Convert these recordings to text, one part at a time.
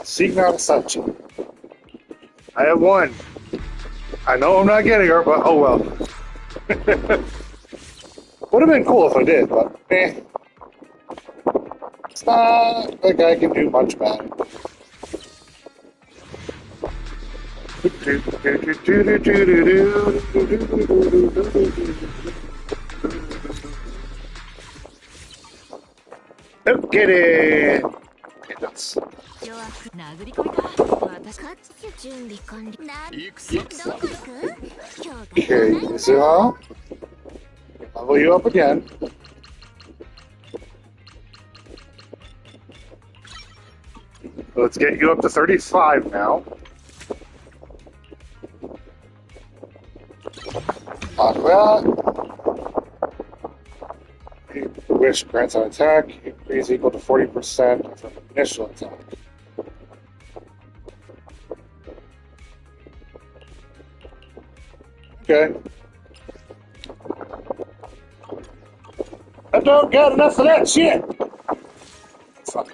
Signa Sachi. I have one. I know I'm not getting her, but oh well. Would have been cool if I did, but eh. It's not like I can do much about it. Oh, get it! Okay, that's... Okay, Mizuha. Level you up again. Let's get you up to 35 now. Wish grants an attack increase equal to 40% from initial attack. Okay. I don't got enough of that shit! It's fine.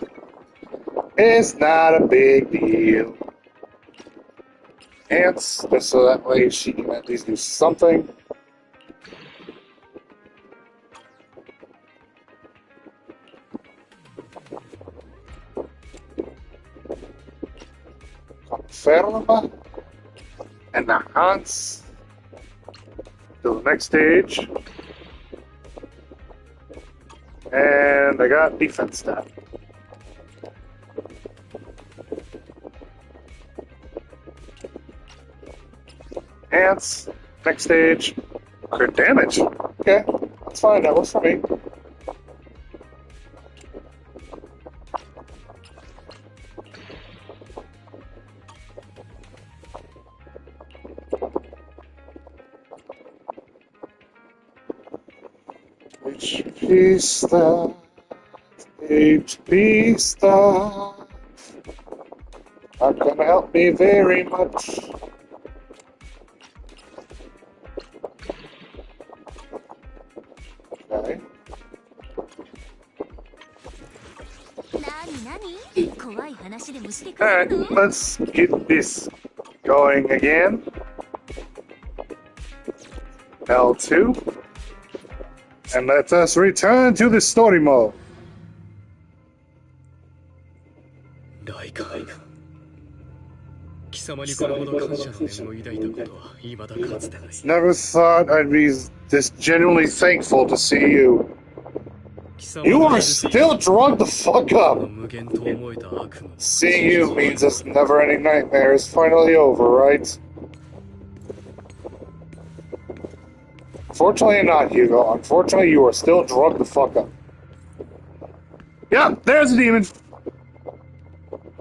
It's not a big deal. Ants, just so that way she can at least do something. Conferma and the Hans to the next stage. And I got defense stat. Ants, next stage, crit damage. Okay, that's fine, that works for me. HP stuff, HP stuff. Not gonna help me very much. Okay. Alright, let's get this going again. L2. And let us return to the story mode. Never thought I'd be this genuinely thankful to see you. You are still drugged the fuck up. Seeing you means this never-ending nightmare is finally over, right? Unfortunately not, Hugo. Unfortunately, you are still drugged the fuck up. Yeah, there's a demon.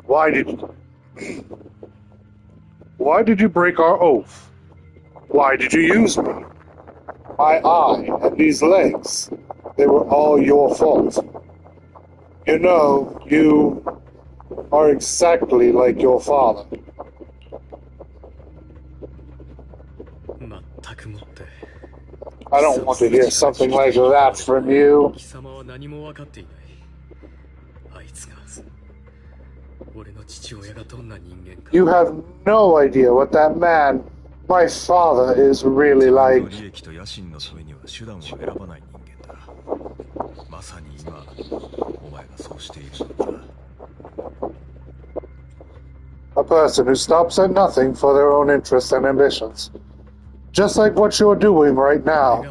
Why did you break our oath? Why did you use me? My eye and these legs. They were all your fault. You know, you are exactly like your father. I don't want to hear something like that from you. You have no idea what that man, my father, is really like. A person who stops at nothing for their own interests and ambitions. Just like what you're doing right now.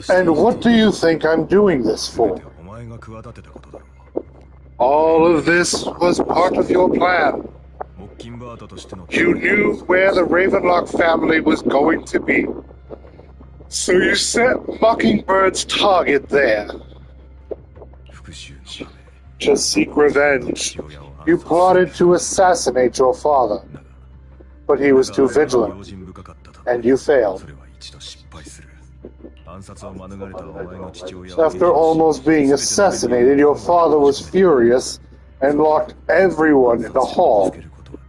And what do you think I'm doing this for? All of this was part of your plan. You knew where the Ravenlock family was going to be. So you set Mockingbird's target there. To seek revenge. You plotted to assassinate your father. But he was too vigilant, and you failed. After almost being assassinated, your father was furious and locked everyone in the hall,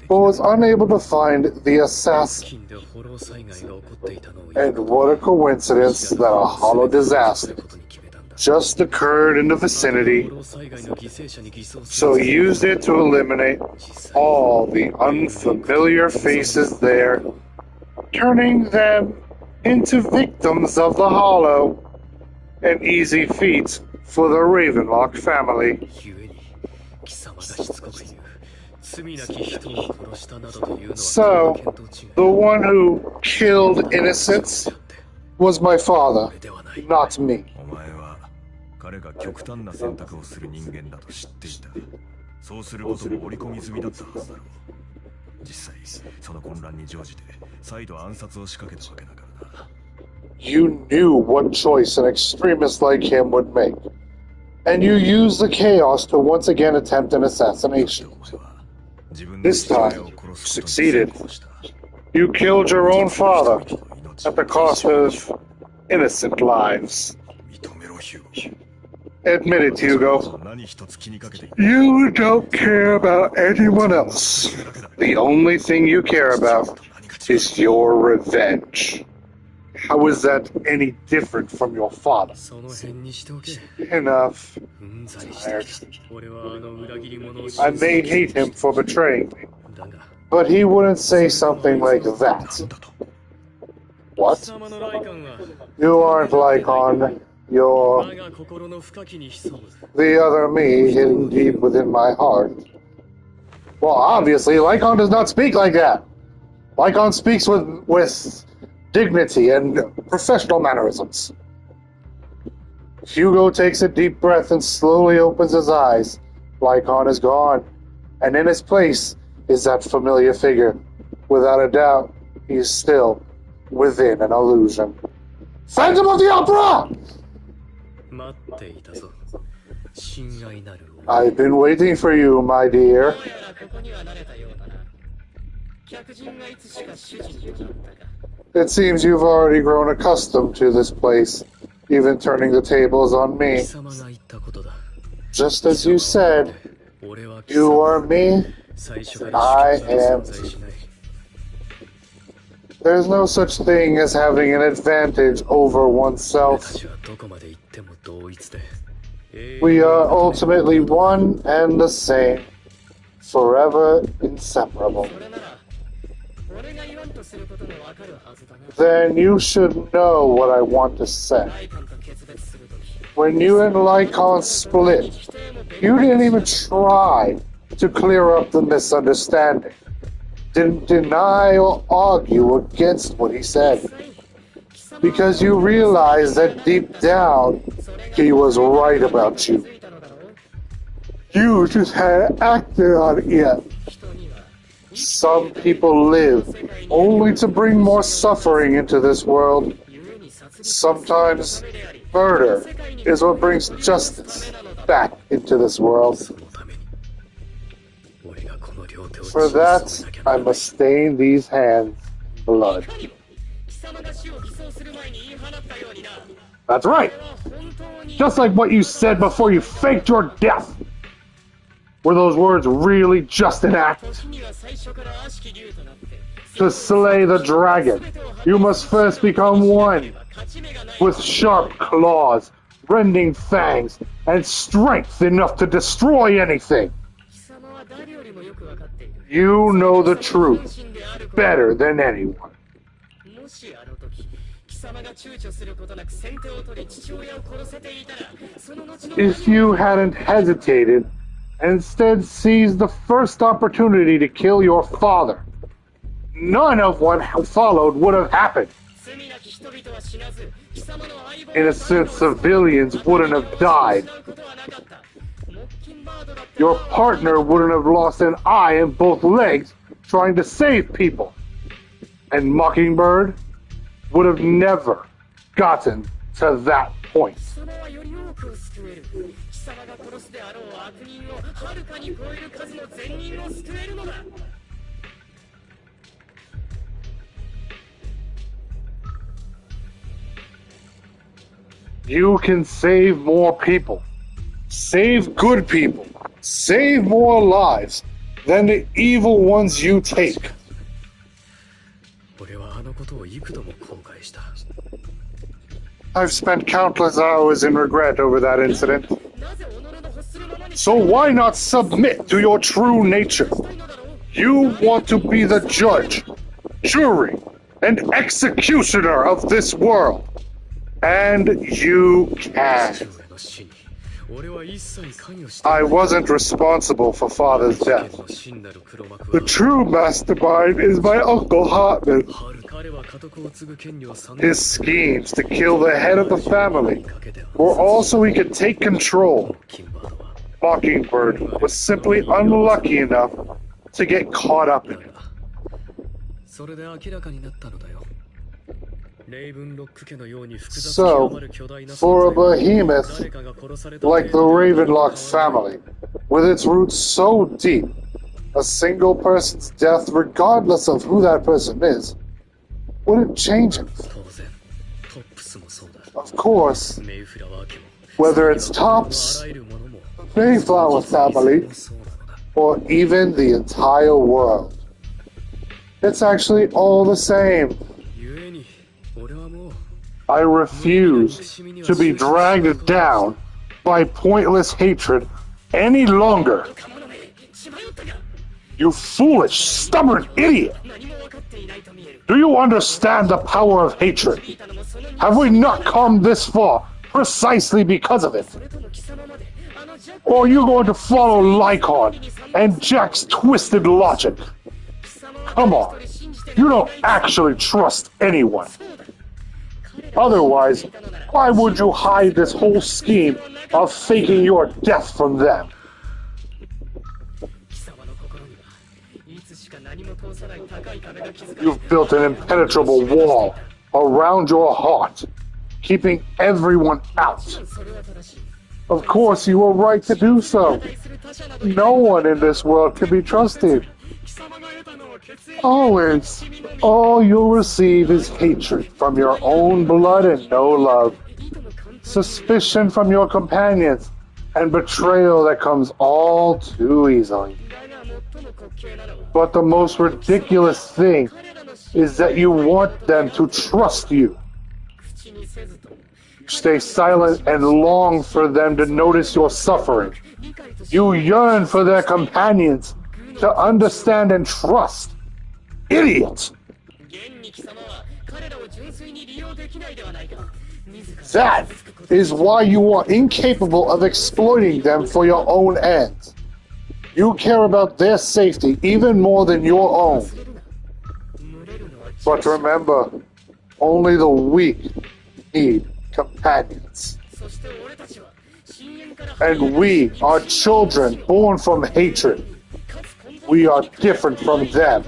but was unable to find the assassin. And what a coincidence that a hollow disaster just occurred in the vicinity, so he used it to eliminate all the unfamiliar faces there, turning them into victims of the Hollow, an easy feat for the Ravenlock family. So, the one who killed innocents was my father, not me. You knew what choice an extremist like him would make, and you used the chaos to once again attempt an assassination. This time, you succeeded. You killed your own father at the cost of innocent lives. Admit it, Hugo. You don't care about anyone else. The only thing you care about is your revenge. How is that any different from your father? Enough. Tired. I may hate him for betraying me, but he wouldn't say something like that. What? You aren't Lycon. You're the other me hidden deep within my heart. Well, obviously, Lycon does not speak like that. Lycon speaks with dignity and professional mannerisms. Hugo takes a deep breath and slowly opens his eyes. Lycon is gone, and in his place is that familiar figure. Without a doubt, he is still within an illusion. Phantom of the Opera! I've been waiting for you, my dear. It seems you've already grown accustomed to this place, even turning the tables on me. Just as you said, you are me, and I am you. There's no such thing as having an advantage over oneself. We are ultimately one and the same, forever inseparable. Then you should know what I want to say. When you and Lycon split, you didn't even try to clear up the misunderstanding. Didn't deny or argue against what he said. Because you realized that deep down, he was right about you. You just hadn't acted on it yet. Some people live only to bring more suffering into this world. Sometimes murder is what brings justice back into this world. For that, I must stain these hands blood. That's right! Just like what you said before you faked your death! Were those words really just an act? To slay the dragon, you must first become one, with sharp claws, rending fangs, and strength enough to destroy anything. You know the truth better than anyone. If you hadn't hesitated, and instead seized the first opportunity to kill your father, none of what followed would have happened. Innocent civilians wouldn't have died. Your partner wouldn't have lost an eye and both legs trying to save people. And Mockingbird would have never gotten to that point. You can save more people, save good people, save more lives than the evil ones you take. I've spent countless hours in regret over that incident. So why not submit to your true nature? You want to be the judge, jury, and executioner of this world. And you can. I wasn't responsible for Father's death. The true mastermind is my Uncle Hartman. His schemes to kill the head of the family were all so he could take control. Mockingbird was simply unlucky enough to get caught up in it. So, for a behemoth like the Ravenlock family, with its roots so deep, a single person's death, regardless of who that person is, wouldn't change it. Of course, whether it's Tops, the Mayflower family, or even the entire world, it's actually all the same. I refuse to be dragged down by pointless hatred any longer. You foolish, stubborn idiot! Do you understand the power of hatred? Have we not come this far precisely because of it? Or are you going to follow Lycon and Jack's twisted logic? Come on, you don't actually trust anyone. Otherwise, why would you hide this whole scheme of faking your death from them? You've built an impenetrable wall around your heart, keeping everyone out. Of course, you were right to do so. No one in this world can be trusted. Always, all you'll receive is hatred from your own blood and no love, suspicion from your companions, and betrayal that comes all too easily. But the most ridiculous thing is that you want them to trust you. You stay silent and long for them to notice your suffering. You yearn for their companions to understand and trust. Idiot! That is why you are incapable of exploiting them for your own ends. You care about their safety even more than your own. But remember, only the weak need companions. And we are children born from hatred. We are different from them.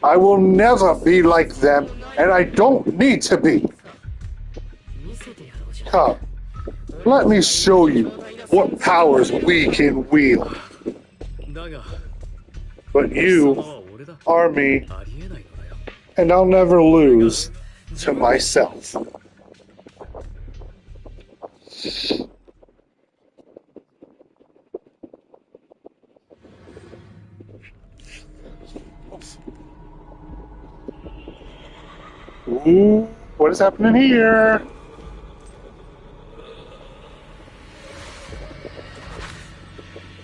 I will never be like them, and I don't need to be. Come, let me show you what powers we can wield. But you are me, and I'll never lose to myself. Ooh, what is happening here?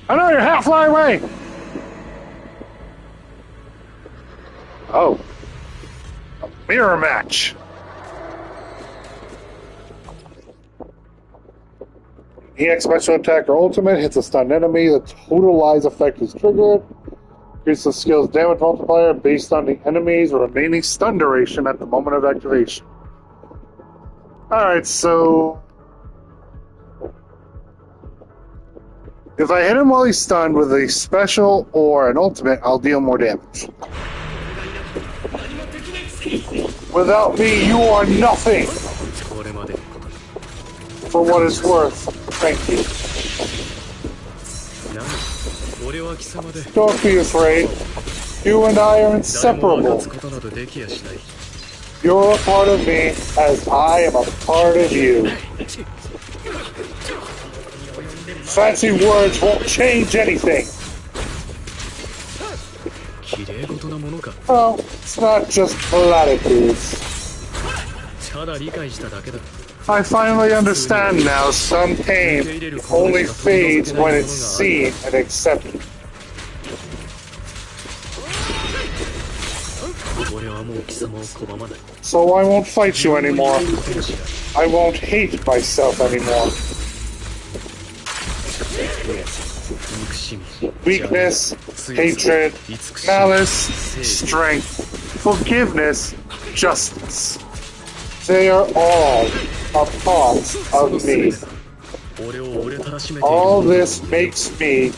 I know you're half-fly away! Oh. A mirror match. EX special attack or ultimate hits a stunned enemy. The total lies effect is triggered. Increase the skill's damage multiplier based on the enemy's remaining stun duration at the moment of activation. Alright, so... if I hit him while he's stunned with a special or an ultimate, I'll deal more damage. Without me, you are nothing! For what it's worth, thank you. Don't be afraid. You and I are inseparable. You're a part of me, as I am a part of you. Fancy words won't change anything. Oh, it's not just platitudes. I finally understand now. Some pain only fades when it's seen and accepted. So I won't fight you anymore. I won't hate myself anymore. Weakness, hatred, malice, strength, forgiveness, justice. They are all a part of me. All this makes me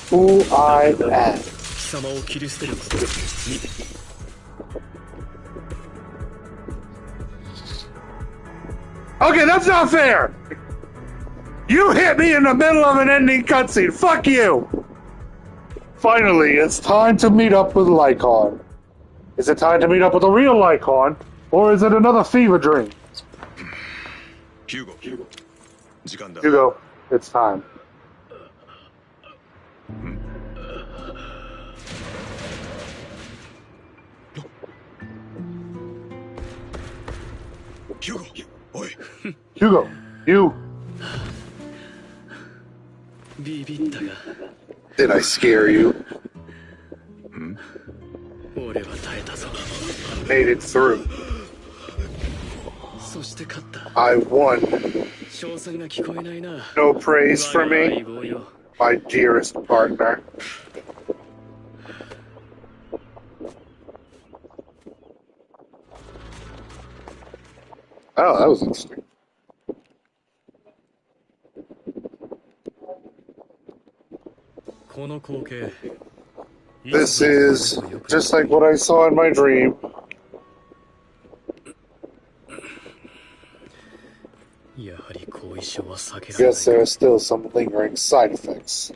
who I am. Okay, that's not fair! You hit me in the middle of an ending cutscene. Fuck you! Finally, it's time to meet up with Lycon. Is it time to meet up with a real Lycon? Or is it another fever dream? Hugo, it's time. Hugo, you. Did I scare you? Made it through. I won. No praise for me, my dearest partner. Oh, that was interesting. This is just like what I saw in my dream. Guess there are still some lingering side effects.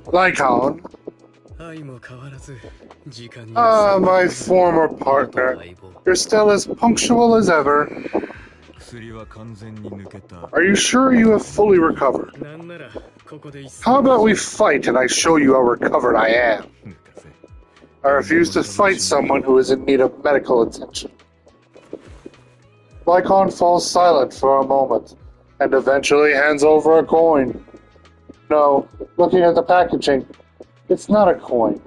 Lycon. My former partner. You're still as punctual as ever. Are you sure you have fully recovered? How about we fight and I show you how recovered I am? I refuse to fight someone who is in need of medical attention. Lycon falls silent for a moment and eventually hands over a coin. No, looking at the packaging, it's not a coin,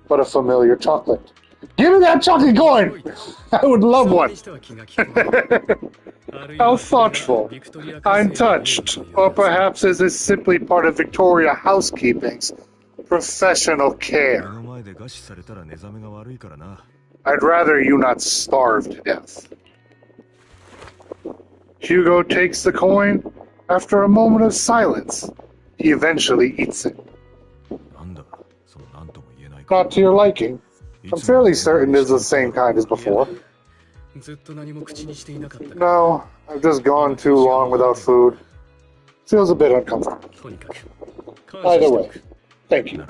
but a familiar chocolate. Give me that chocolate coin! I would love one! How thoughtful. I'm touched. Or perhaps this is simply part of Victoria Housekeeping's professional care. I'd rather you not starve to death. Hugo takes the coin. After a moment of silence, he eventually eats it. Not to your liking. I'm fairly certain it's the same kind as before. No, I've just gone too long without food. Feels a bit uncomfortable. Either way, thank you.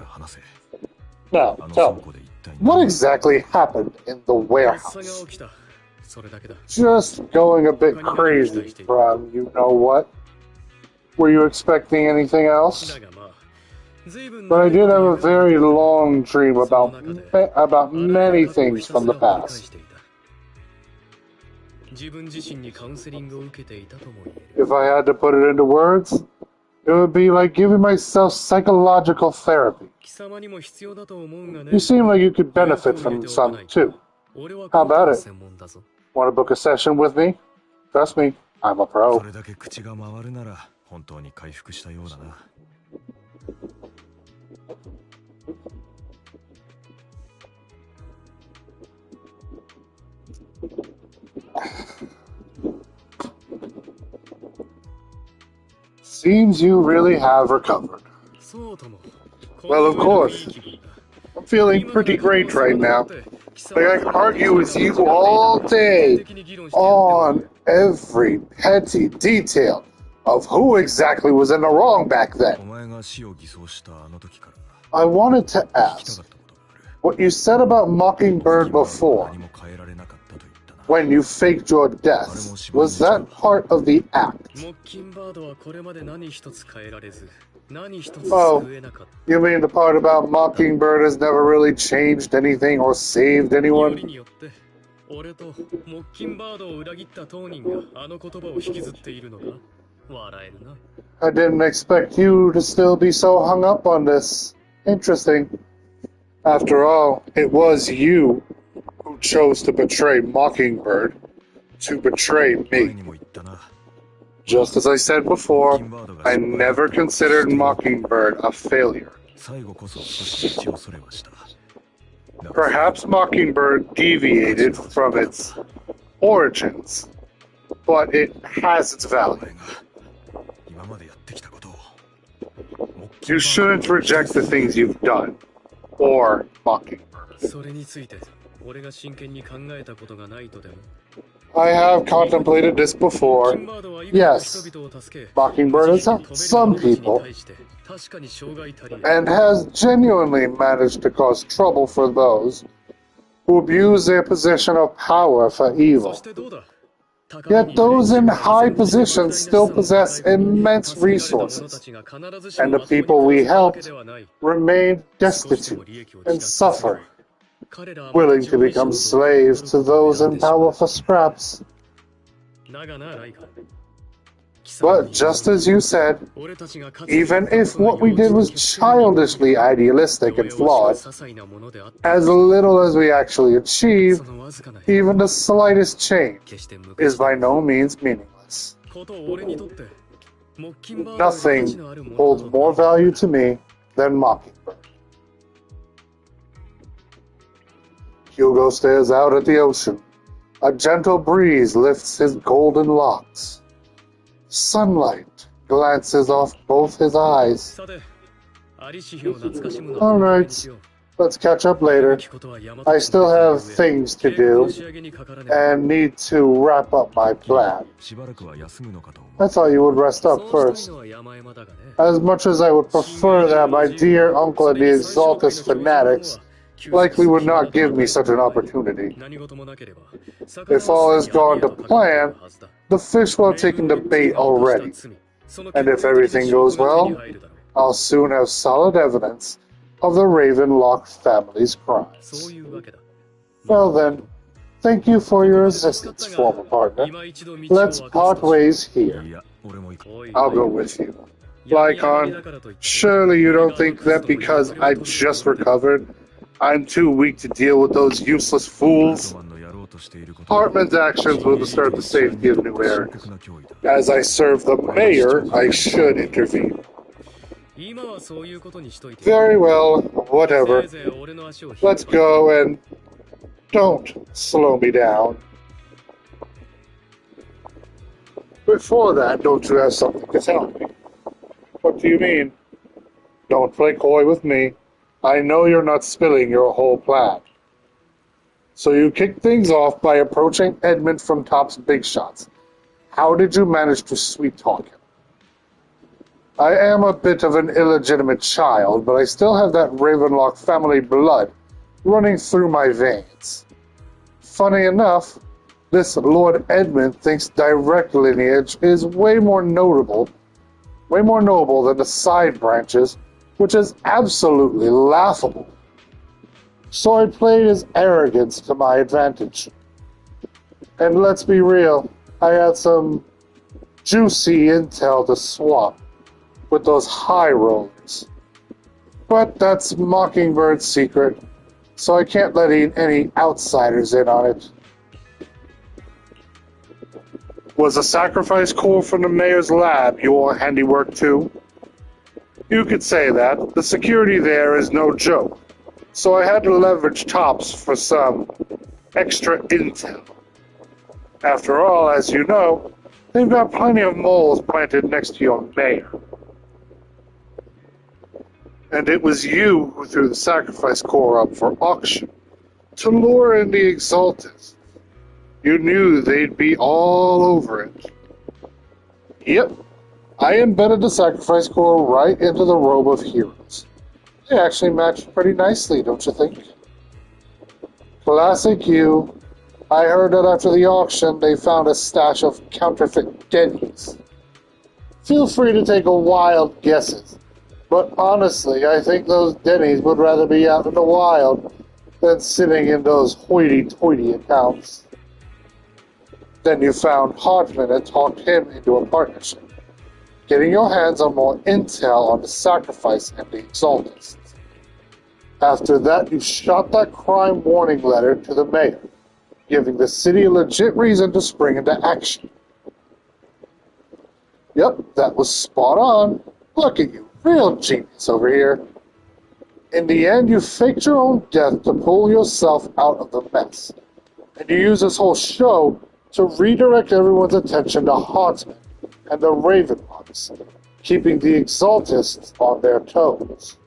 Now, tell me, what exactly happened in the warehouse? Just going a bit crazy from you-know-what. Were you expecting anything else? But I did have a very long dream about many things from the past. If I had to put it into words, it would be like giving myself psychological therapy. You seem like you could benefit from some, too. How about it? Want to book a session with me? Trust me, I'm a pro. Seems you really have recovered. Well, of course. I'm feeling pretty great right now. Like I can argue with you all day on every petty detail of who exactly was in the wrong back then. I wanted to ask, what you said about Mockingbird before, when you faked your death. Was that part of the act? Oh, you mean the part about Mockingbird has never really changed anything or saved anyone? I didn't expect you to still be so hung up on this. Interesting. After all, it was you who chose to betray Mockingbird, to betray me. Just as I said before, I never considered Mockingbird a failure. Perhaps Mockingbird deviated from its origins, but it has its value. You shouldn't reject the things you've done, or Mockingbird. I have contemplated this before. Yes, Mockingbird has helped some people, and has genuinely managed to cause trouble for those who abuse their position of power for evil. Yet those in high positions still possess immense resources, and the people we helped remain destitute and suffering, willing to become slaves to those in power for scraps. But just as you said, even if what we did was childishly idealistic and flawed, as little as we actually achieve, even the slightest change is by no means meaningless. Nothing holds more value to me than Mockingbird. Hugo stares out at the ocean. A gentle breeze lifts his golden locks. Sunlight glances off both his eyes. Alright, let's catch up later. I still have things to do, and need to wrap up my plan. I thought you would rest up first. As much as I would prefer that my dear uncle and the Exaltus fanatics likely would not give me such an opportunity. If all has gone to plan, the fish will have taken the bait already, and if everything goes well, I'll soon have solid evidence of the Ravenlock family's crimes. Well then, thank you for your assistance, former partner. Let's part ways here. I'll go with you. Lycon, surely you don't think that because I just recovered, I'm too weak to deal with those useless fools? Hartman's actions will disturb the safety of New Era. As I serve the mayor, I should intervene. Very well, whatever. Let's go and don't slow me down. Before that, don't you have something to tell me? What do you mean? Don't play coy with me. I know you're not spilling your whole plan. So you kicked things off by approaching Edmund from Top's Big Shots. How did you manage to sweet-talk him? I am a bit of an illegitimate child, but I still have that Ravenlock family blood running through my veins. Funny enough, this Lord Edmund thinks direct lineage is way more noble than the side branches, which is absolutely laughable. So I played his arrogance to my advantage. And let's be real, I had some juicy intel to swap with those high rollers. But that's Mockingbird's secret, so I can't let any outsiders in on it. Was the sacrifice core from the mayor's lab your handiwork too? You could say that. The security there is no joke. So I had to leverage Tops for some extra intel. After all, as you know, they've got plenty of moles planted next to your mayor. And it was you who threw the sacrifice core up for auction to lure in the Exaltus. You knew they'd be all over it. Yep, I embedded the sacrifice core right into the robe of heroes. They actually matched pretty nicely, don't you think? Classic you. I heard that after the auction, they found a stash of counterfeit Denny's. Feel free to take a wild guesses, but honestly, I think those Denny's would rather be out in the wild than sitting in those hoity-toity accounts. Then you found Hartman and talked him into a partnership, getting your hands on more intel on the sacrifice and the exaltists. After that, you shot that crime warning letter to the mayor, giving the city a legit reason to spring into action. Yep, that was spot on. Look at you, real genius over here. In the end, you faked your own death to pull yourself out of the mess. And you use this whole show to redirect everyone's attention to Hartman and the Ravenlocks, keeping the Exaltists on their toes.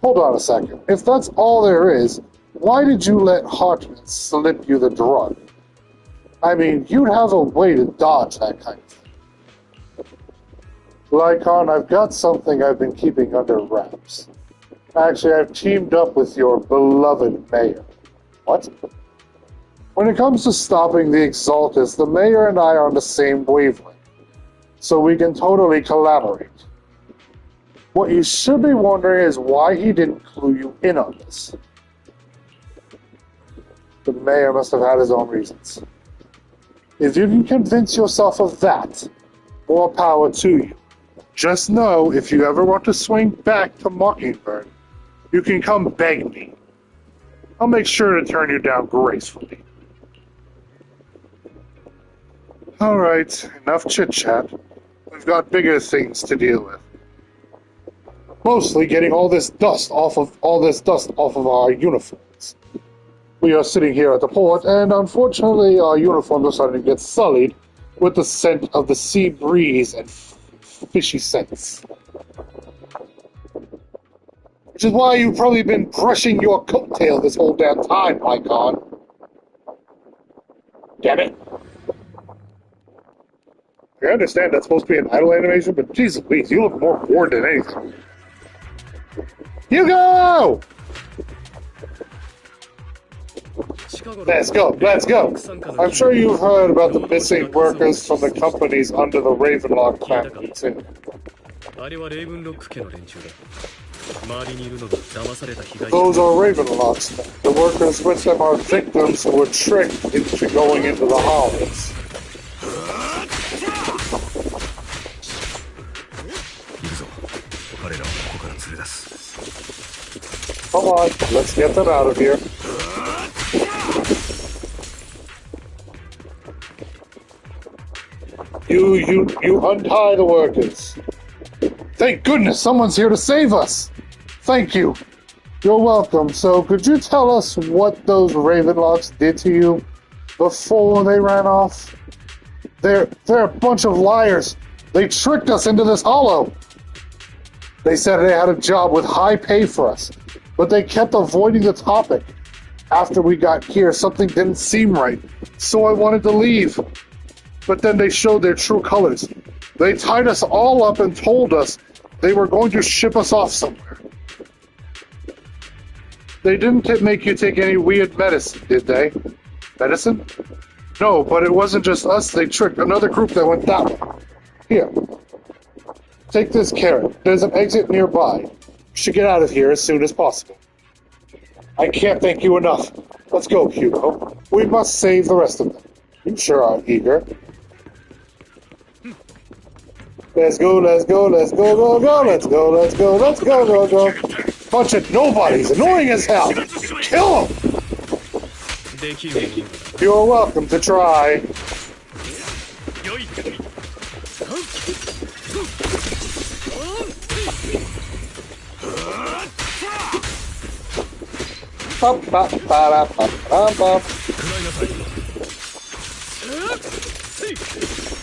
Hold on a second. If that's all there is, why did you let Hartman slip you the drug? I mean, you'd have a way to dodge that kind of thing. Lycon, I've got something I've been keeping under wraps. Actually, I've teamed up with your beloved mayor. What? When it comes to stopping the Exaltists, the mayor and I are on the same wavelength, so we can totally collaborate. What you should be wondering is why he didn't clue you in on this. The mayor must have had his own reasons. If you can convince yourself of that, more power to you. Just know, if you ever want to swing back to Mockingbird, you can come beg me. I'll make sure to turn you down gracefully. Alright, enough chit-chat. We've got bigger things to deal with. Mostly getting all this dust off of our uniforms. We are sitting here at the port, and unfortunately our uniforms are starting to get sullied with the scent of the sea breeze and fishy scents. Which is why you've probably been brushing your coattail this whole damn time, Lycon. Damn it. I understand that's supposed to be an idle animation, but Jesus Louise, you look more bored than anything. Hugo! Let's go. I'm sure you've heard about the missing workers from the companies under the Ravenlock family, too. Those are Ravenlocks. The workers with them are victims who were tricked into going into the Hollows. Come on, let's get them out of here. You untie the workers. Thank goodness someone's here to save us. Thank you. You're welcome. So could you tell us what those Ravenlocks did to you before they ran off? They're a bunch of liars. They tricked us into this hollow. They said they had a job with high pay for us, but they kept avoiding the topic. After we got here, something didn't seem right, so I wanted to leave. But then they showed their true colors. They tied us all up and told us they were going to ship us off somewhere. They didn't make you take any weird medicine, did they? Medicine? No, but it wasn't just us. They tricked another group that went that way. Here. Take this carrot. There's an exit nearby. You should get out of here as soon as possible. I can't thank you enough. Let's go, Hugo. We must save the rest of them. You sure are eager. Let's go, let's go, let's go, go, go, let's go, let's go, let's go, go, go. Bunch of nobodies, annoying as hell. Kill them! You're welcome to try.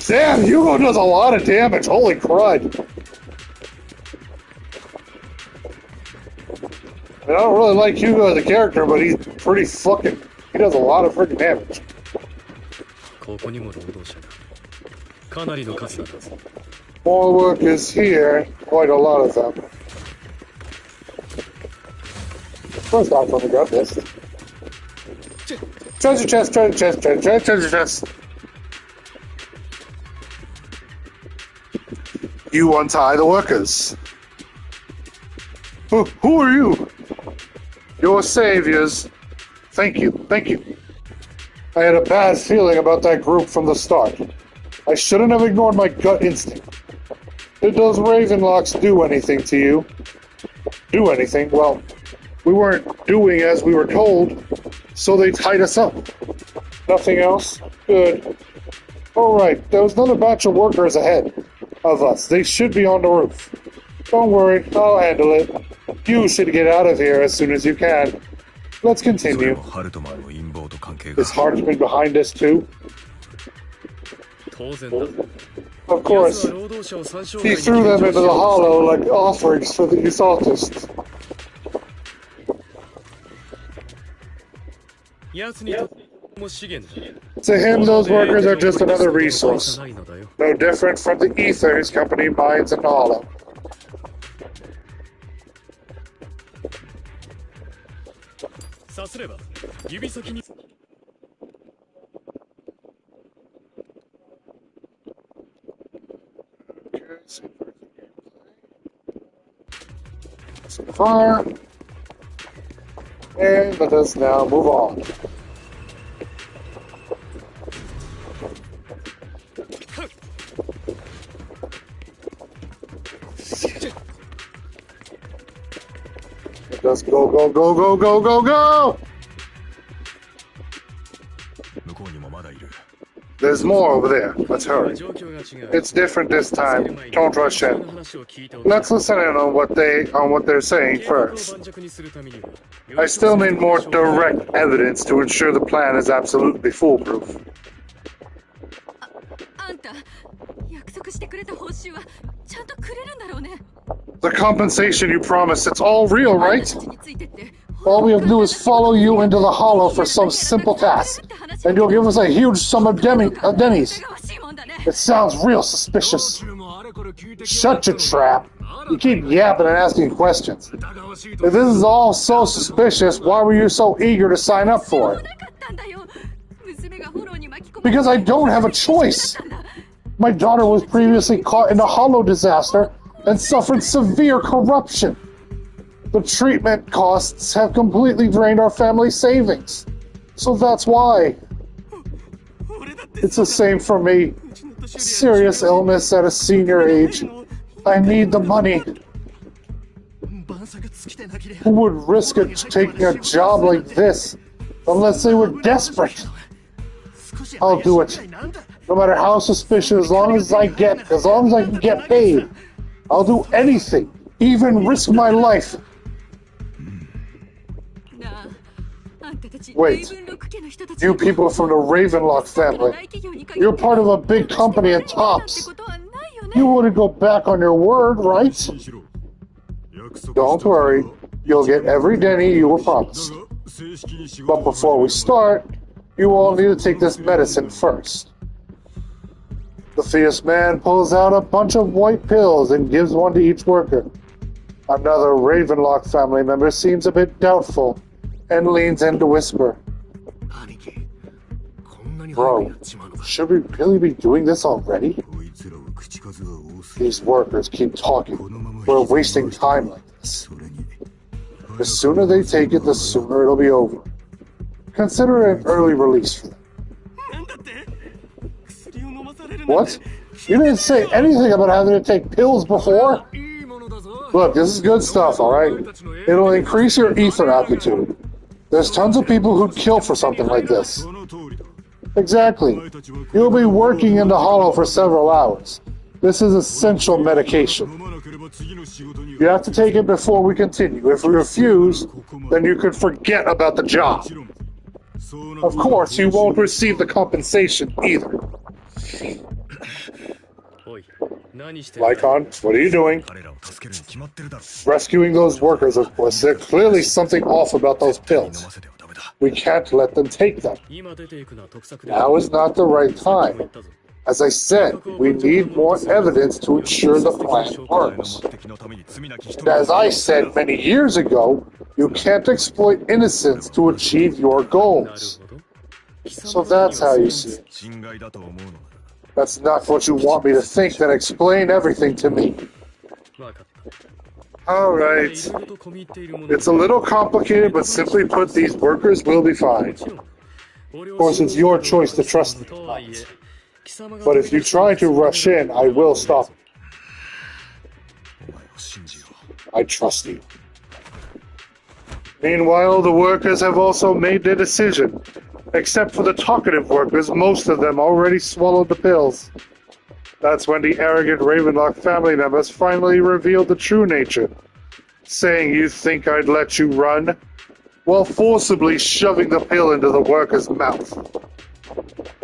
Damn, Hugo does a lot of damage. Holy crud. I don't really like Hugo as a character, but he's pretty fucking... He does a lot of freaking damage. More workers here. Quite a lot of them. First off, let me grab this. Treasure chest, treasure chest, treasure chest, treasure chest. You untie the workers. Who are you? Your saviors. Thank you, thank you. I had a bad feeling about that group from the start. I shouldn't have ignored my gut instinct. Did those Ravenlocks do anything to you? Do anything? Well, we weren't doing as we were told, so they tied us up. Nothing else? Good. Alright, there was another batch of workers ahead of us. They should be on the roof. Don't worry, I'll handle it. You should get out of here as soon as you can. Let's continue. His heart's been behind us too? Of course. He threw them into the hollow like offerings for the cultists. To him, those workers are just another resource. No different from the ether his company mines in the hollow. So far. And let us now move on. Let's go, go, go, go, go, go, go! There's more over there. Let's hurry. It's different this time. Don't rush in. Let's listen in on what they're saying first. I still need more direct evidence to ensure the plan is absolutely foolproof. The compensation you promised, it's all real, right? All we have to do is follow you into the hollow for some simple task, and you'll give us a huge sum of dennies. It sounds real suspicious. Shut your trap. You keep yapping and asking questions. If this is all so suspicious, why were you so eager to sign up for it? Because I don't have a choice. My daughter was previously caught in a hollow disaster and suffered severe corruption. The treatment costs have completely drained our family savings. So that's why. It's the same for me. Serious illness at a senior age. I need the money. Who would risk taking a job like this unless they were desperate? I'll do it. No matter how suspicious, as long as I can get paid. I'll do anything, even risk my life. Wait, you people from the Ravenlock family, you're part of a big company at Tops. You wouldn't go back on your word, right? Don't worry, you'll get every denny you were promised. But before we start, you all need to take this medicine first. The fierce man pulls out a bunch of white pills and gives one to each worker. Another Ravenlock family member seems a bit doubtful and leans in to whisper, "Bro, should we really be doing this already? These workers keep talking. We're wasting time like this. The sooner they take it, the sooner it'll be over. Consider it an early release for them." What? You didn't say anything about having to take pills before? Look, this is good stuff, alright? It'll increase your ether aptitude. There's tons of people who'd kill for something like this. Exactly. You'll be working in the hollow for several hours. This is essential medication. You have to take it before we continue. If we refuse, then you could forget about the job. Of course, you won't receive the compensation either. Lycon, what are you doing? Rescuing those workers, of course. There's clearly something off about those pills. We can't let them take them. Now is not the right time. As I said, we need more evidence to ensure the plan works. And as I said many years ago, you can't exploit innocence to achieve your goals. So that's how you see it. That's not what you want me to think, then explain everything to me. Alright. It's a little complicated, but simply put, these workers will be fine. Of course, it's your choice to trust them or not. But if you try to rush in, I will stop. I trust you. Meanwhile, the workers have also made their decision. Except for the talkative workers, most of them already swallowed the pills. That's when the arrogant Ravenlock family members finally revealed the true nature, saying you think I'd let you run, while forcibly shoving the pill into the worker's mouth.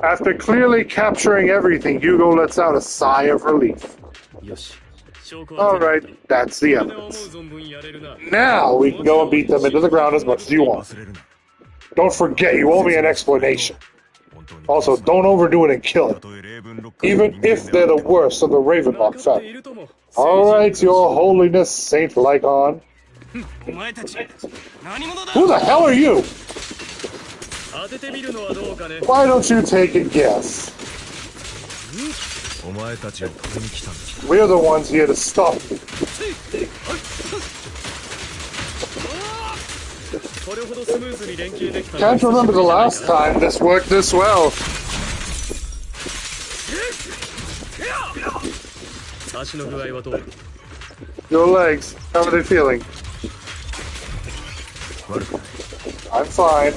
After clearly capturing everything, Hugo lets out a sigh of relief. Alright, that's the evidence. Now we can go and beat them into the ground as much as you want. Don't forget, you owe me an explanation. Also, don't overdo it and kill it. Even if they're the worst of the Ravenlock family. Alright, your holiness, Saint Lycon. Who the hell are you? Why don't you take a guess? We're the ones here to stop you. Can't remember the last time this worked this well. Your legs, how are they feeling? I'm fine.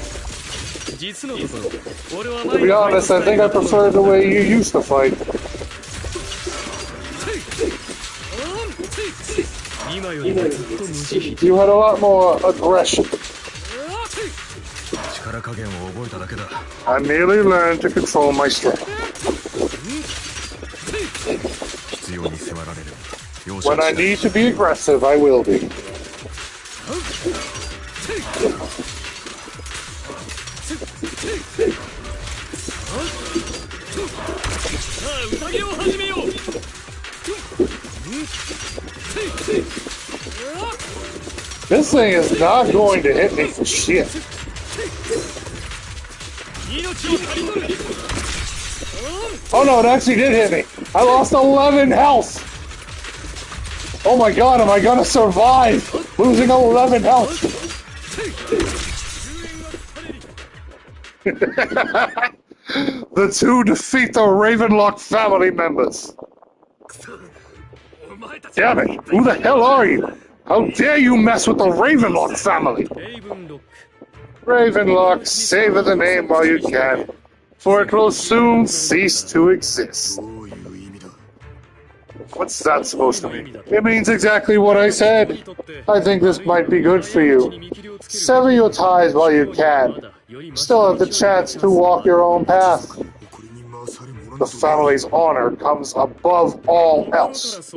To be honest, I think I prefer the way you used to fight. You had a lot more aggression. I merely learned to control my strength. When I need to be aggressive, I will be. This thing is not going to hit me for shit. Oh no, it actually did hit me. I lost 11 health. Oh my god, am I gonna survive losing 11 health? The two defeat the Ravenlock family members. Damn it, who the hell are you? How dare you mess with the Ravenlock family? Ravenlock, savor the name while you can, for it will soon cease to exist. What's that supposed to mean? It means exactly what I said. I think this might be good for you. Sever your ties while you can. Still have the chance to walk your own path. The family's honor comes above all else.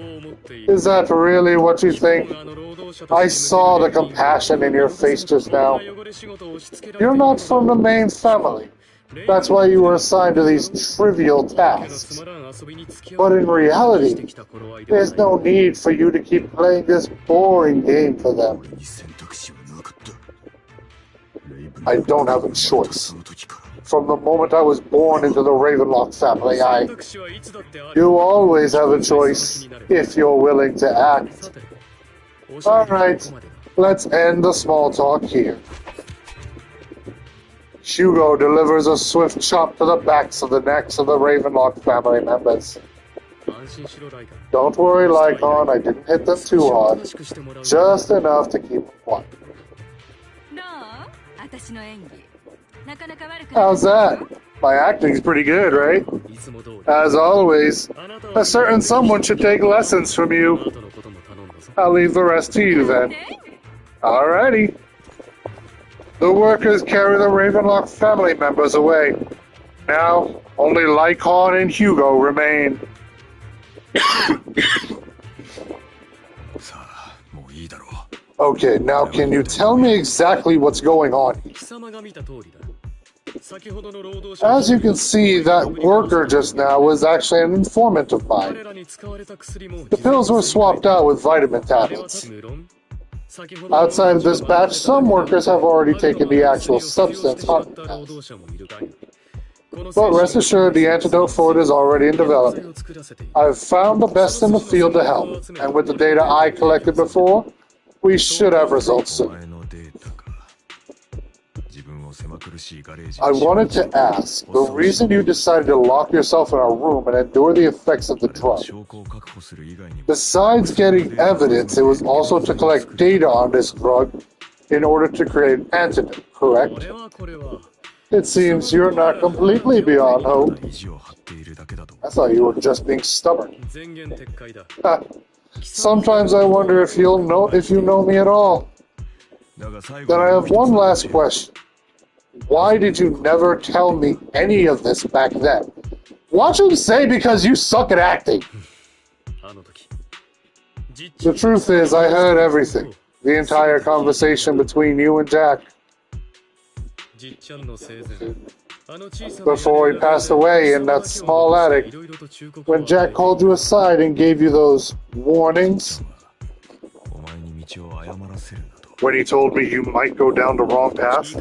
Is that really what you think? I saw the compassion in your face just now. You're not from the main family. That's why you were assigned to these trivial tasks. But in reality, there's no need for you to keep playing this boring game for them. I don't have a choice. From the moment I was born into the Ravenlock family, You always have a choice, if you're willing to act. Alright, let's end the small talk here. Hugo delivers a swift chop to the backs of the necks of the Ravenlock family members. Don't worry, Lycon, I didn't hit them too hard. Just enough to keep them quiet. How's that? My acting's pretty good, right? As always, a certain someone should take lessons from you. I'll leave the rest to you then. Alrighty. The workers carry the Ravenlock family members away. Now, only Lycon and Hugo remain. Okay, now can you tell me exactly what's going on here? As you can see, that worker just now was actually an informant of mine. The pills were swapped out with vitamin tablets. Outside of this batch, some workers have already taken the actual substance hunting test. But rest assured, the antidote for it is already in development. I've found the best in the field to help, and with the data I collected before, we should have results soon. I wanted to ask, the reason you decided to lock yourself in a room and endure the effects of the drug, besides getting evidence, it was also to collect data on this drug in order to create an antidote, correct? It seems you're not completely beyond hope. I thought you were just being stubborn. Sometimes I wonder if you know me at all. Then I have one last question. Why did you never tell me any of this back then? Watch him say because you suck at acting. The truth is, I heard everything. The entire conversation between you and Jack. Before he passed away in that small attic, when Jack called you aside and gave you those warnings. When he told me you might go down the wrong path?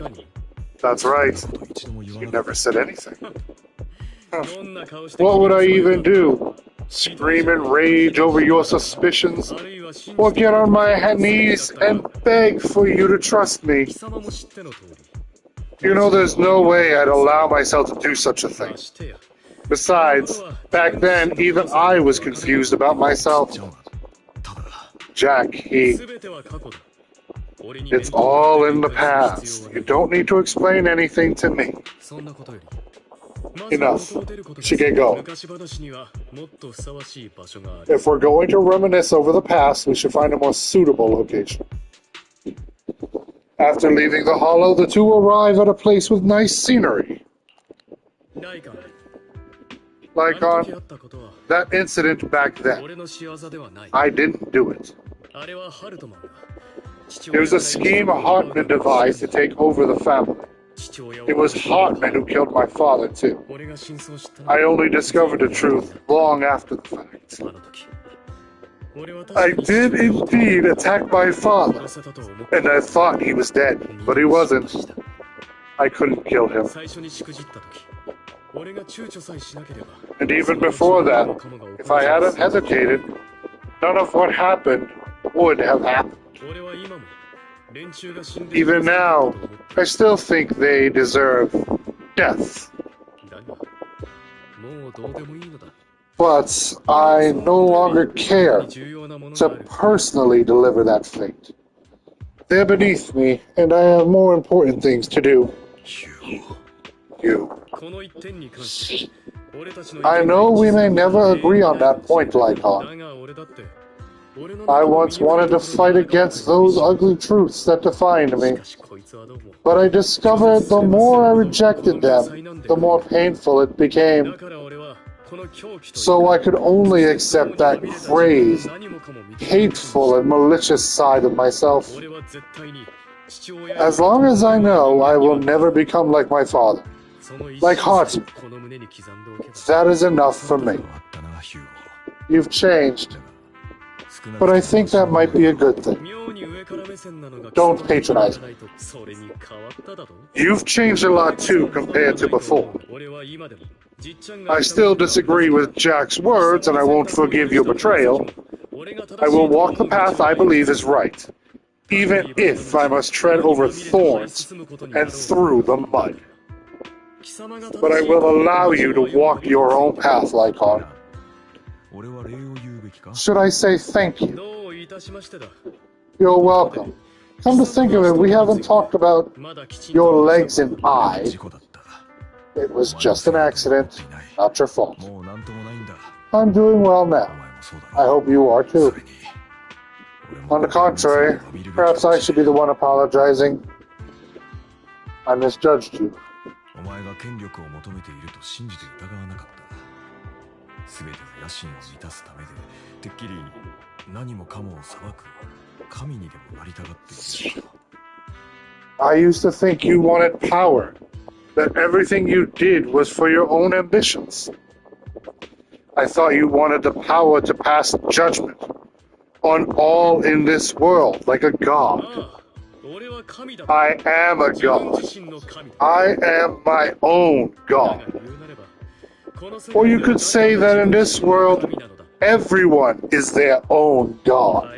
That's right. You never said anything. What would I even do? Scream in rage over your suspicions? Or get on my knees and beg for you to trust me? You know there's no way I'd allow myself to do such a thing. Besides, back then, even I was confused about myself. Jack, it's all in the past. You don't need to explain anything to me. Enough. Shigego. If we're going to reminisce over the past, we should find a more suitable location. After leaving the hollow, the two arrive at a place with nice scenery. Like on that incident back then. I didn't do it. It was a scheme Hartman devised to take over the family. It was Hartman who killed my father, too. I only discovered the truth long after the fact. I did indeed attack my father, and I thought he was dead, but he wasn't. I couldn't kill him. And even before that, if I hadn't hesitated, none of what happened would have happened. Even now, I still think they deserve death. But I no longer care to personally deliver that fate. They're beneath me, and I have more important things to do. You. I know we may never agree on that point, Lycon. I once wanted to fight against those ugly truths that defined me. But I discovered the more I rejected them, the more painful it became. So I could only accept that crazed, hateful, and malicious side of myself. As long as I know I will never become like my father, like Hartman, that is enough for me. You've changed, but I think that might be a good thing. Don't patronize me. You've changed a lot too compared to before. I still disagree with Jack's words, and I won't forgive your betrayal. I will walk the path I believe is right, even if I must tread over thorns and through the mud. But I will allow you to walk your own path, Lycon. Should I say thank you? You're welcome. Come to think of it, we haven't talked about your legs and eye. It was just an accident, not your fault. I'm doing well now. I hope you are too. On the contrary, perhaps I should be the one apologizing. I misjudged you. I used to think you wanted power, that everything you did was for your own ambitions. I thought you wanted the power to pass judgment on all in this world, like a god. I am a god. I am my own god. Or you could say that in this world, everyone is their own god.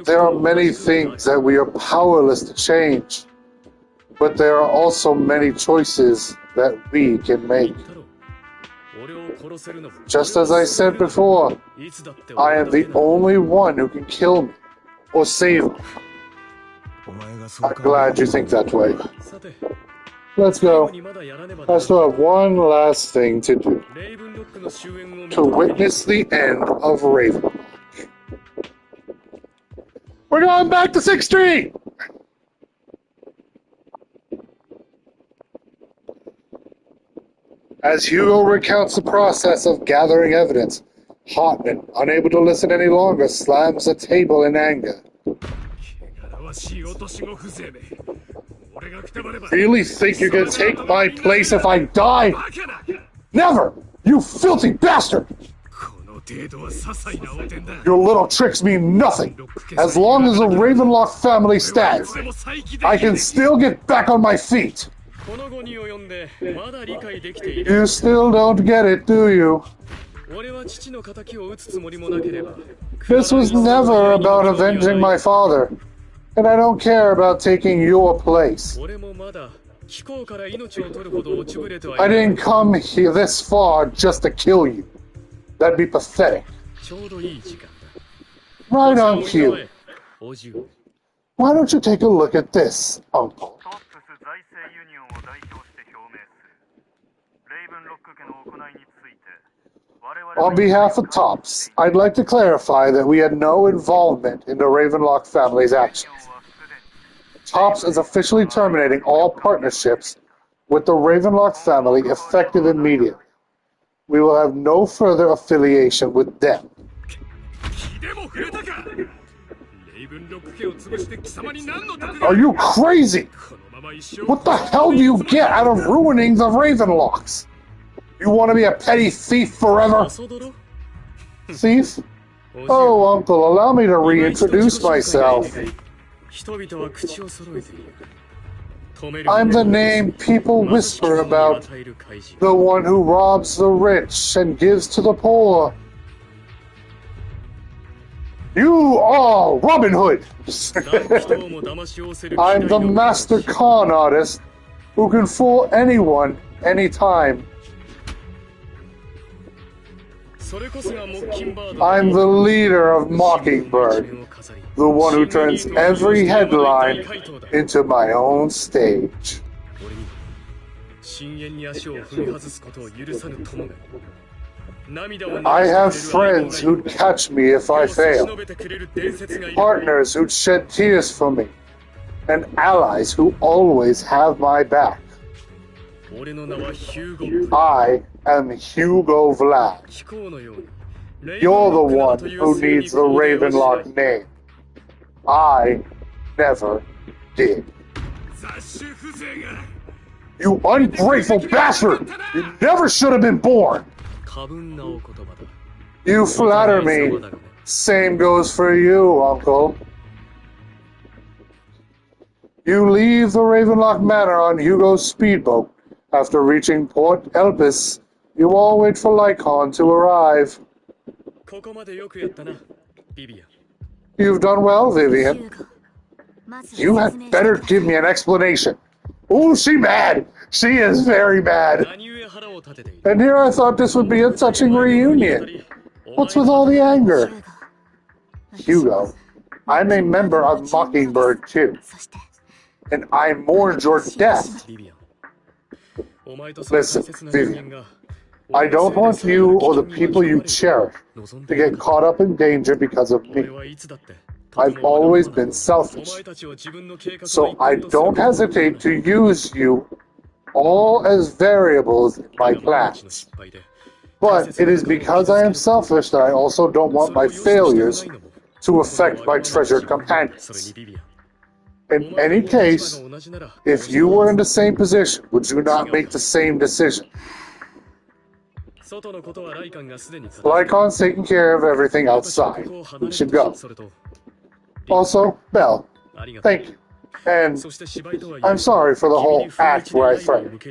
There are many things that we are powerless to change, but there are also many choices that we can make. Just as I said before, I am the only one who can kill me or save me. I'm glad you think that way. Let's go. I still have one last thing to do. To witness the end of Ravenlock. We're going back to 6th Street! As Hugo recounts the process of gathering evidence, Hartman, unable to listen any longer, slams the table in anger. Really think you can take my place if I die? Never! You filthy bastard! Your little tricks mean nothing. As long as the Ravenlock family stands, I can still get back on my feet. You still don't get it, do you? This was never about avenging my father, and I don't care about taking your place. I didn't come here this far just to kill you. That'd be pathetic. Right on cue. Why don't you take a look at this, Uncle? On behalf of TOPS, I'd like to clarify that we had no involvement in the Ravenlock family's actions. TOPS is officially terminating all partnerships with the Ravenlock family effective immediately. We will have no further affiliation with them. Are you crazy? What the hell do you get out of ruining the Ravenlocks? You want to be a petty thief forever? Thief? Oh, Uncle, allow me to reintroduce myself. I'm the name people whisper about, the one who robs the rich and gives to the poor. You are Robin Hood! I'm the master con artist who can fool anyone, anytime. I'm the leader of Mockingbird, the one who turns every headline into my own stage. I have friends who'd catch me if I fail, partners who'd shed tears for me, and allies who always have my back. I am Hugo Vlad. You're the one who needs the Ravenlock name. I never did. You ungrateful bastard! You never should have been born! You flatter me. Same goes for you, Uncle. You leave the Ravenlock Manor on Hugo's speedboat. After reaching Port Elpis, you all wait for Lycon to arrive. You've done well, Vivian. You had better give me an explanation. Ooh, she mad! She is very mad! And here I thought this would be a touching reunion. What's with all the anger? Hugo, I'm a member of Mockingbird too. And I mourned your death. Listen, Vivian, I don't want you or the people you cherish to get caught up in danger because of me. I've always been selfish, so I don't hesitate to use you all as variables in my plans. But it is because I am selfish that I also don't want my failures to affect my treasured companions. In any case, if you were in the same position, would you not make the same decision? Lycon's taking care of everything outside. We should go. Also, Belle, thank you. And I'm sorry for the whole act where I threatened.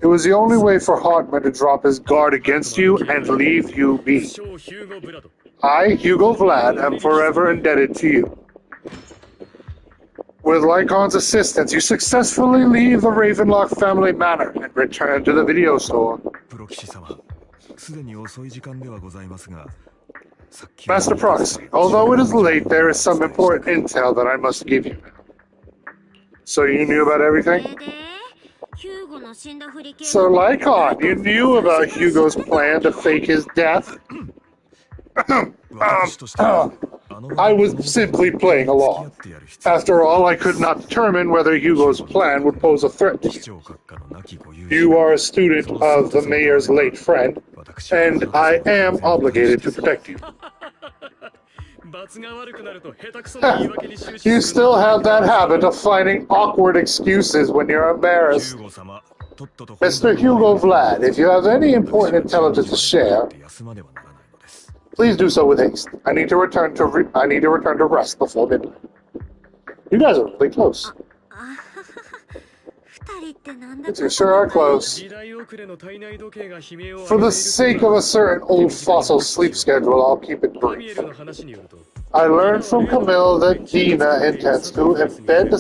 It was the only way for Hartman to drop his guard against you and leave you be. I, Hugo Vlad, am forever indebted to you. With Lycon's assistance, you successfully leave the Ravenlock family manor and return to the video store. Master Proxy, although it is late, there is some important intel that I must give you now. So you knew about everything? So Lycon, you knew about Hugo's plan to fake his death? I was simply playing along. After all, I could not determine whether Hugo's plan would pose a threat to you. You are a student of the mayor's late friend, and I am obligated to protect you. You still have that habit of finding awkward excuses when you're embarrassed. Mr. Hugo Vlad, if you have any important intelligence to share, please do so with haste. I need to return to rest before midnight. You guys are really close. You sure are close. For the sake of a certain old fossil sleep schedule, I'll keep it brief. I learned from Camille that Dina intends to embed the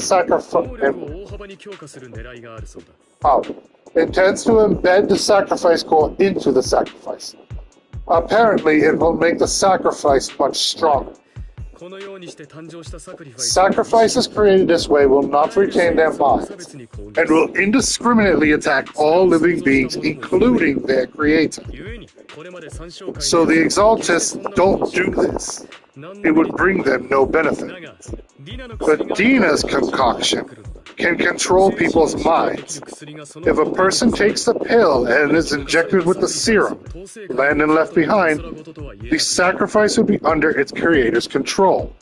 sacrifice core into the sacrifice. Apparently, it will make the sacrifice much stronger. Sacrifices created this way will not retain their minds, and will indiscriminately attack all living beings, including their creator. So the Exaltists don't do this. It would bring them no benefit. But Dina's concoction can control people's minds. If a person takes the pill and is injected with the serum, Landon left behind, the sacrifice would be under its creator's control.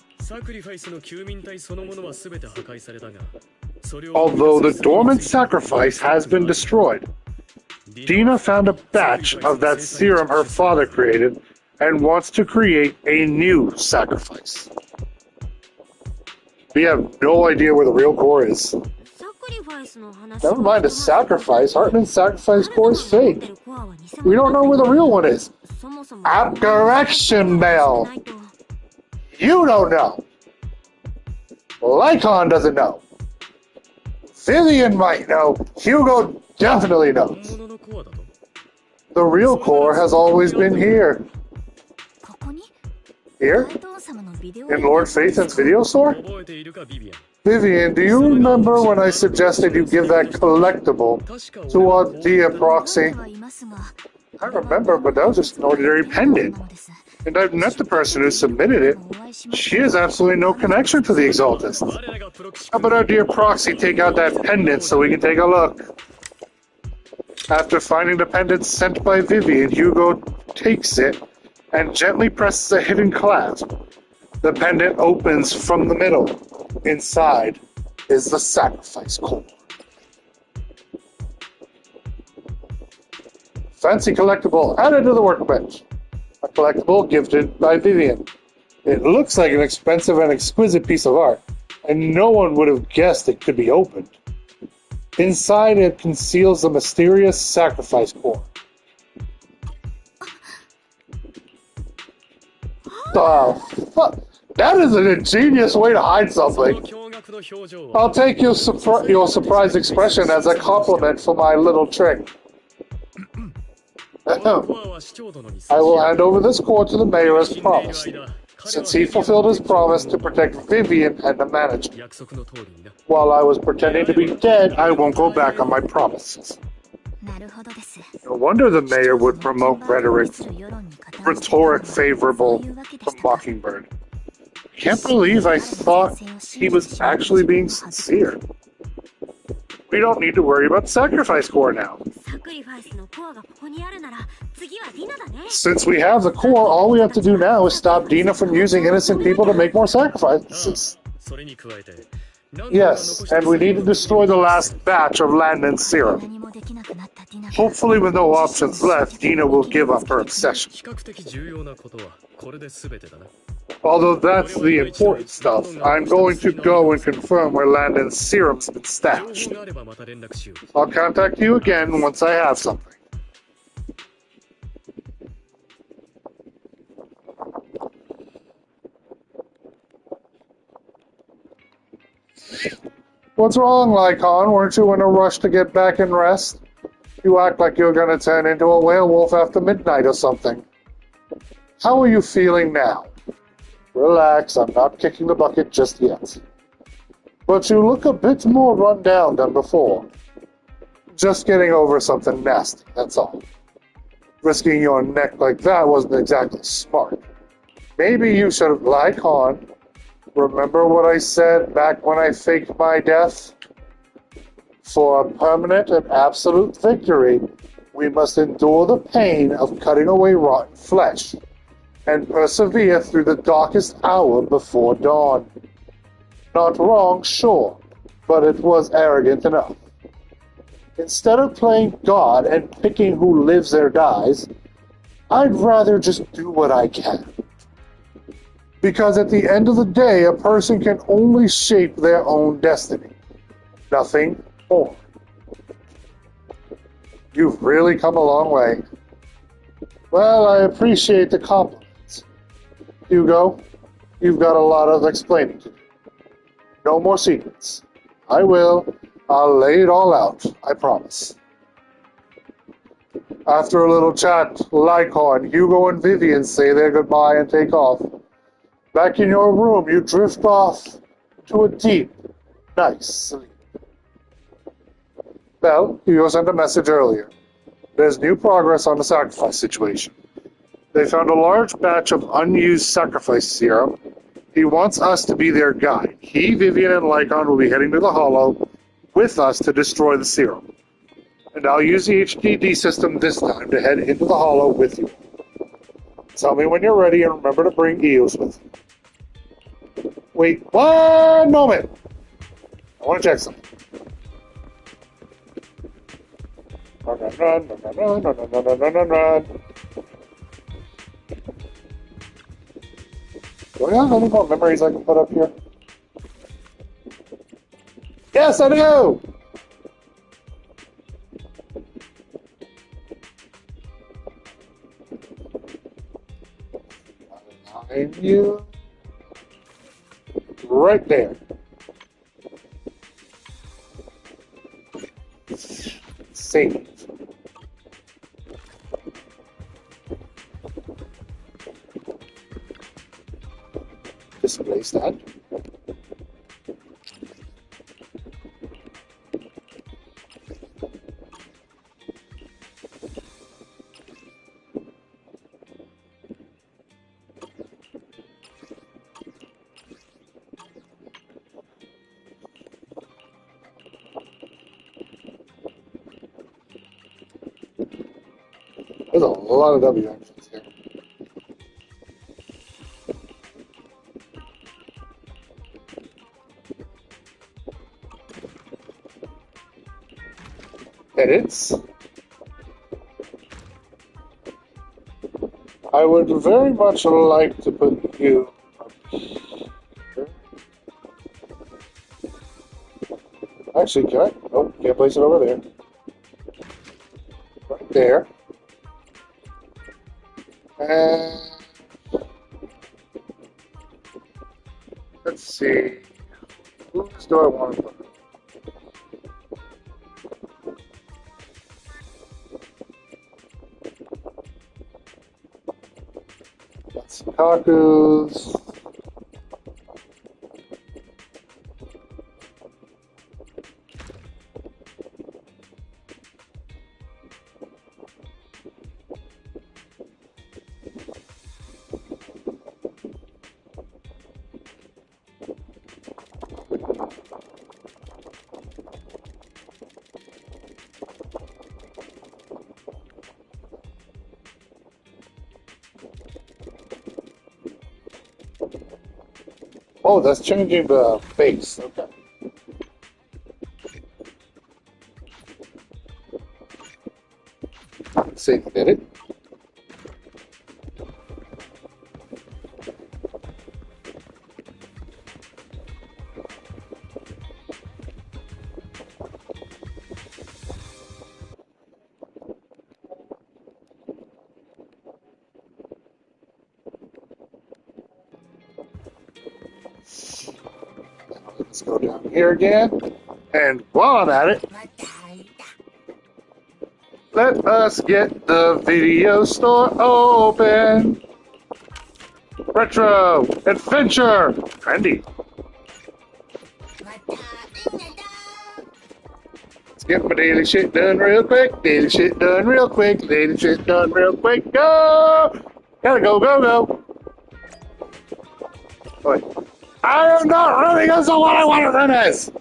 Although the dormant sacrifice has been destroyed, Dina found a batch of that serum her father created and wants to create a new sacrifice. We have no idea where the real core is. Never mind a sacrifice. Hartman's sacrifice core is fake. We don't know where the real one is. Correction, Bell. You don't know. Lycon doesn't know. Vivian might know. Hugo definitely knows. The real core has always been here. Here? In Lord Phaethon's video store? Vivian, do you remember when I suggested you give that collectible to Audia Proxy? I remember, but that was just an ordinary pendant. And I've met the person who submitted it. She has absolutely no connection to the Exaltists. How about our dear Proxy take out that pendant so we can take a look? After finding the pendant sent by Vivian, Hugo takes it and gently presses a hidden clasp. The pendant opens from the middle. Inside is the sacrifice core. Fancy collectible added to the workbench. A collectible gifted by Vivian. It looks like an expensive and exquisite piece of art, and no one would have guessed it could be opened. Inside it conceals the mysterious sacrifice core. Fuck. That is an ingenious way to hide something. I'll take your surprised expression as a compliment for my little trick. I will hand over this core to the mayor as promised, since he fulfilled his promise to protect Vivian and the manager. While I was pretending to be dead, I won't go back on my promises. No wonder the mayor would promote rhetoric favorable to Mockingbird. I can't believe I thought he was actually being sincere. We don't need to worry about sacrifice core now. Since we have the core, all we have to do now is stop Dina from using innocent people to make more sacrifices. Yes, and we need to destroy the last batch of Landon's serum. Hopefully with no options left, Dina will give up her obsession. Although that's the important stuff, I'm going to go and confirm where Landon's serum's been stashed. I'll contact you again once I have something. What's wrong, Lycon? Weren't you in a rush to get back and rest? You act like you're going to turn into a werewolf after midnight or something. How are you feeling now? Relax, I'm not kicking the bucket just yet. But you look a bit more run down than before. Just getting over something nasty, that's all. Risking your neck like that wasn't exactly smart. Maybe you should have lied on. Remember what I said back when I faked my death? For a permanent and absolute victory, we must endure the pain of cutting away rotten flesh and persevere through the darkest hour before dawn. Not wrong, sure, but it was arrogant enough. Instead of playing God and picking who lives or dies, I'd rather just do what I can. Because at the end of the day, a person can only shape their own destiny. Nothing more. You've really come a long way. Well, I appreciate the compliments. Hugo, you've got a lot of explaining to do. No more secrets. I will. I'll lay it all out, I promise. After a little chat, Lycon, Hugo, and Vivian say their goodbye and take off. Back in your room, you drift off to a deep, nice sleep. Belle, Hugo sent a message earlier. There's new progress on the sacrifice situation. They found a large batch of unused sacrifice serum. He wants us to be their guide. He, Vivian, and Lycon will be heading to the Hollow with us to destroy the serum. And I'll use the HDD system this time to head into the Hollow with you. Tell me when you're ready and remember to bring Eos with you. Wait 1 moment! I want to check something. Run. Do I have any more memories I can put up here? Yes, I do! Behind you. Right there. Save. Displace that. There's a lot of W actions here. Edits. I would very much like to put you up here. Actually, can I? Nope, can't place it over there. Right there. And let's see. Whose do I want to put? That's Kaku's. Oh, that's changing the face. Okay. Save edit. Let's go down here again. And while I'm at it, let us get the video store open. Retro, adventure, trendy. Let's get my daily shit done real quick. Daily shit done real quick. Daily shit done real quick. Go! Gotta go, go, go. Wait. I am not running as the one I want to run as.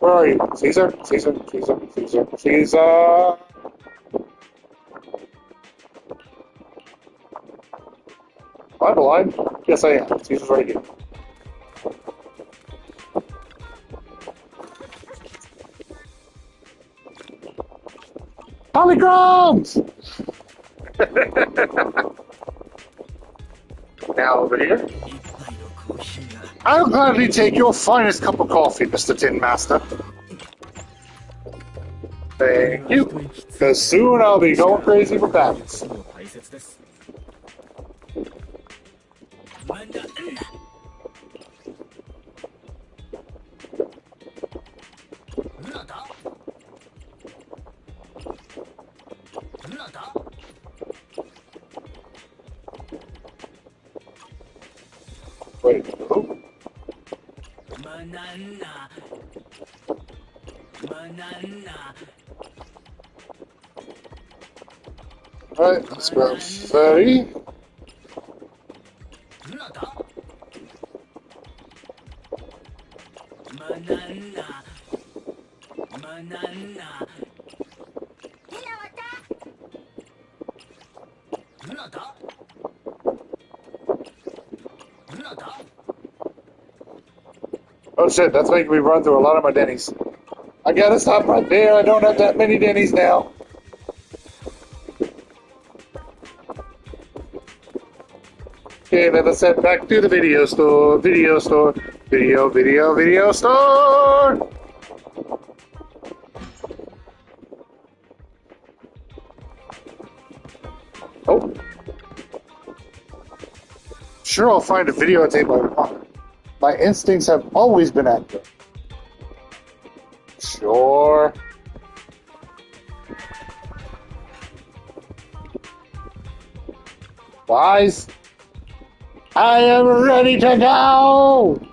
Where are you? Caesar? Caesar? Caesar? Caesar? Caesar? Am I blind? Yes, I am. Caesar's right here. Polygrams! Now over here. I'll gladly take your finest cup of coffee, Mr. Tin Master. Thank you. Because soon I'll be going crazy for battles. Wait, who? Alright, let's grab 30. Oh shit, that's making me run through a lot of my Denny's. I gotta stop right there, I don't have that many Denny's now. Okay, let us head back to the video store, video store, video store! Oh. Sure, I'll find a videotape I want. My instincts have always been accurate. Sure. Wise. I am ready to go!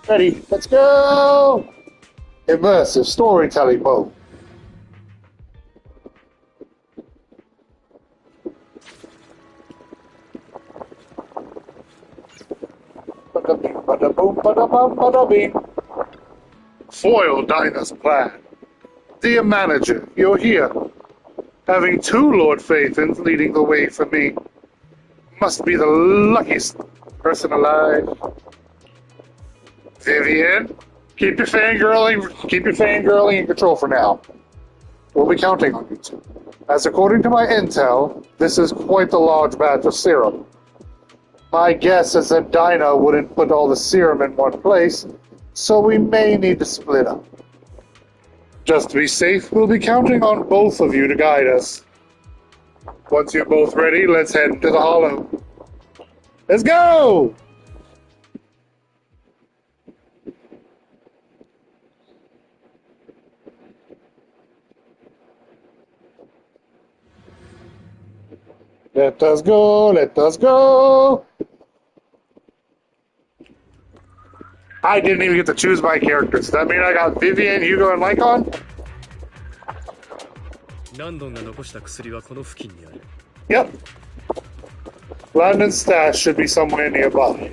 Ready, let's go! Immersive storytelling mode. Foil Dinah's plan. Dear manager, you're here. Having two Lord Phaethons leading the way for me must be the luckiest person alive. Vivian, keep your fangirling in control for now. We'll be counting on you two. As according to my intel, this is quite a large batch of serum. My guess is that Dinah wouldn't put all the serum in one place, so we may need to split up. Just to be safe, we'll be counting on both of you to guide us. Once you're both ready, let's head into the hollow. Let's go! Let us go, let us go! I didn't even get to choose my characters. Does that mean I got Vivian, Hugo, and Lycon? Yep. Landon's stash should be somewhere nearby.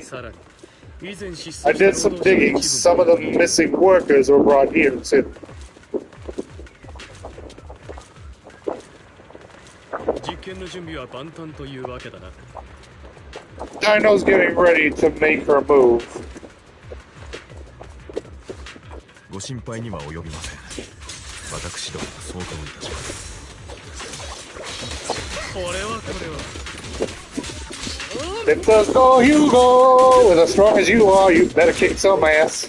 I did some digging. Some of the missing workers were brought here too. Dino's getting ready to make her move. Let us go, Hugo! With as strong as you are, you better kick some ass.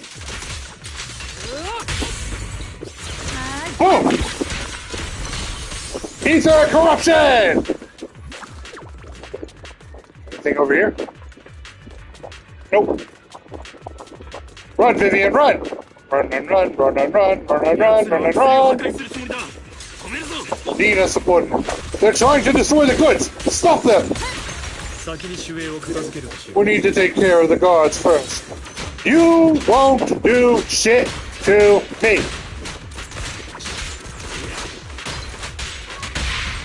Boom! He's a corruption! Anything over here? Nope. Run, Vivian, run! Run and run, run and run, run and run, run and run! Dina supporting. They're trying to destroy the goods! Stop them! We need to take care of the guards first. You won't do shit to me.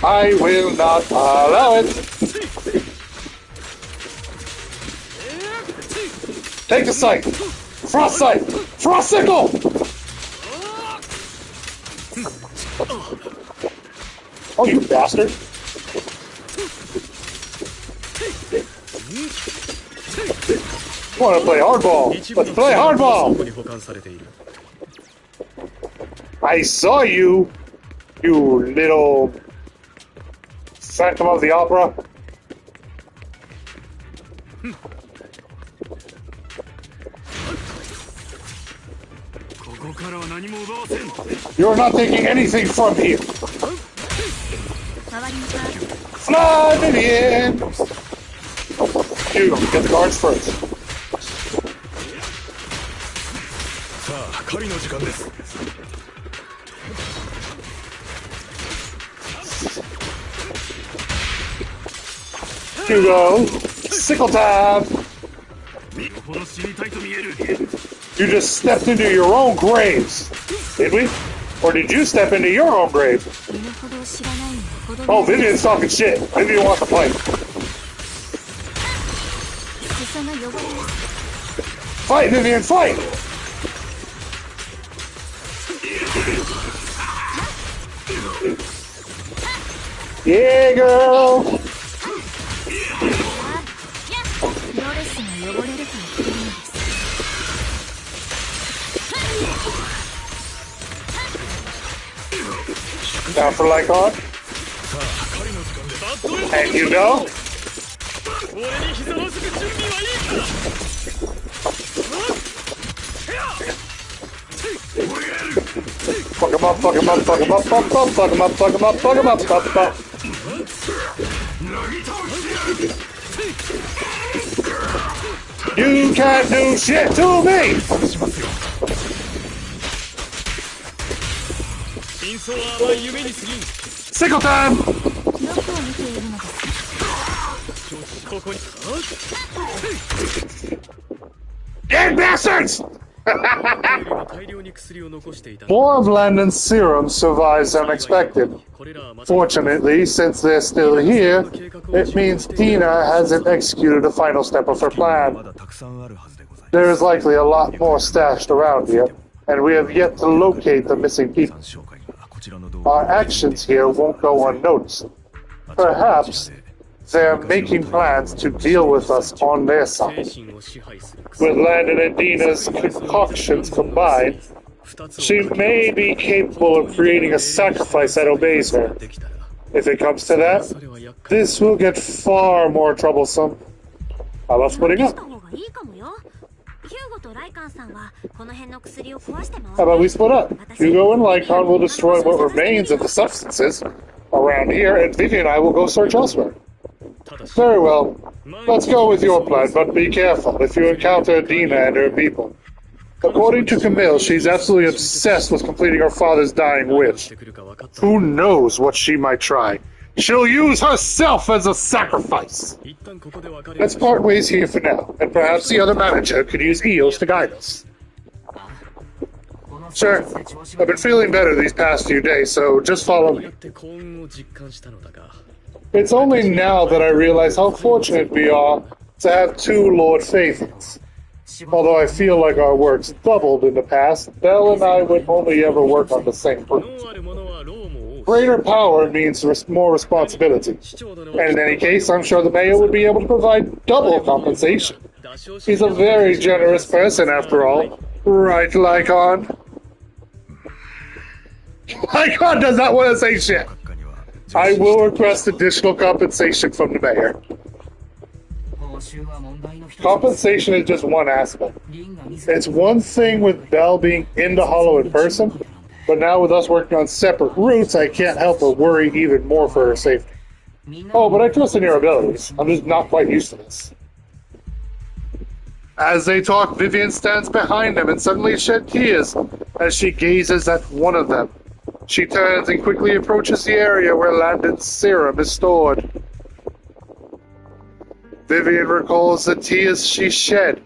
I will not allow it. Take the sight. Frost sight. Frost sickle. Oh, you bastard. You want to play hardball? Let's play hardball! I saw you, you little Phantom of the Opera. You're not taking anything from here. Fly, Vivian! You get the guards first. Hugo, sickle time! You just stepped into your own graves, did we? Or did you step into your own grave? Oh, Vivian's talking shit. Vivian wants to fight. Fight, Vivian, fight! Yeah, girl! Down for Lycon. And you go. Fuck him up, fuck him up, fuck him up, fuck him up, fuck him up, fuck him up, fuck him up, fuck him up. You can't do shit to me! Sickle time! Dead bastards! More of Landon's serum survives unexpected. Fortunately, since they're still here, it means Dina hasn't executed a final step of her plan. There is likely a lot more stashed around here, and we have yet to locate the missing people. Our actions here won't go unnoticed. Perhaps they're making plans to deal with us on their side. With Landon and Dina's concoctions combined, she may be capable of creating a sacrifice that obeys her. If it comes to that, this will get far more troublesome. How about splitting up? How about we split up? Hugo and Lycon will destroy what remains of the substances around here, and Vivi and I will go search elsewhere. Very well. Let's go with your plan, but be careful if you encounter Dina and her people. According to Camille, she's absolutely obsessed with completing her father's dying wish. Who knows what she might try? She'll use herself as a sacrifice! Let's part ways here for now, and perhaps the other manager could use Eos to guide us. Sure. I've been feeling better these past few days, so just follow me. It's only now that I realize how fortunate we are to have two Lord Favors. Although I feel like our work's doubled in the past, Belle and I would only ever work on the same route. Greater power means more responsibility, and in any case, I'm sure the mayor would be able to provide double compensation. He's a very generous person, after all. Right, Lycon? Lycon does not want to say shit. I will request additional compensation from the mayor. Compensation is just one aspect. It's one thing with Belle being in the Hollow in person, but now with us working on separate routes, I can't help but worry even more for her safety. Oh, but I trust in your abilities. I'm just not quite used to this. As they talk, Vivian stands behind them and suddenly sheds tears as she gazes at one of them. She turns and quickly approaches the area where Landon's serum is stored. Vivian recalls the tears she shed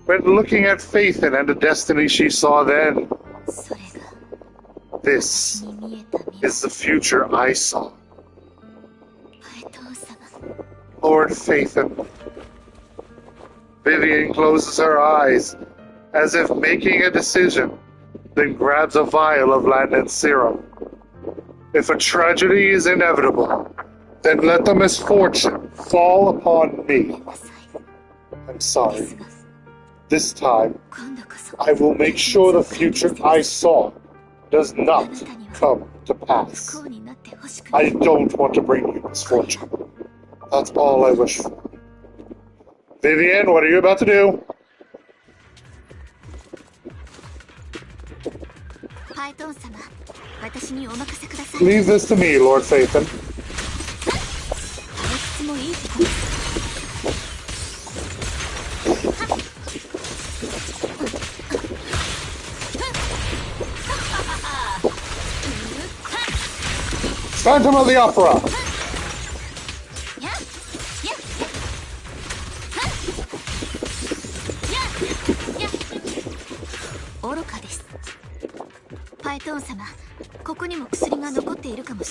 when looking at Phaethon and the destiny she saw then. This is the future I saw. Lord Phaethon. Vivian closes her eyes, as if making a decision, then grabs a vial of Landon's serum. If a tragedy is inevitable, then let the misfortune fall upon me. I'm sorry. This time, I will make sure the future I saw does not come to pass. I don't want to bring you misfortune. That's all I wish for. Vivian, what are you about to do? Leave this to me, Lord Phaethon. Phantom of the Opera!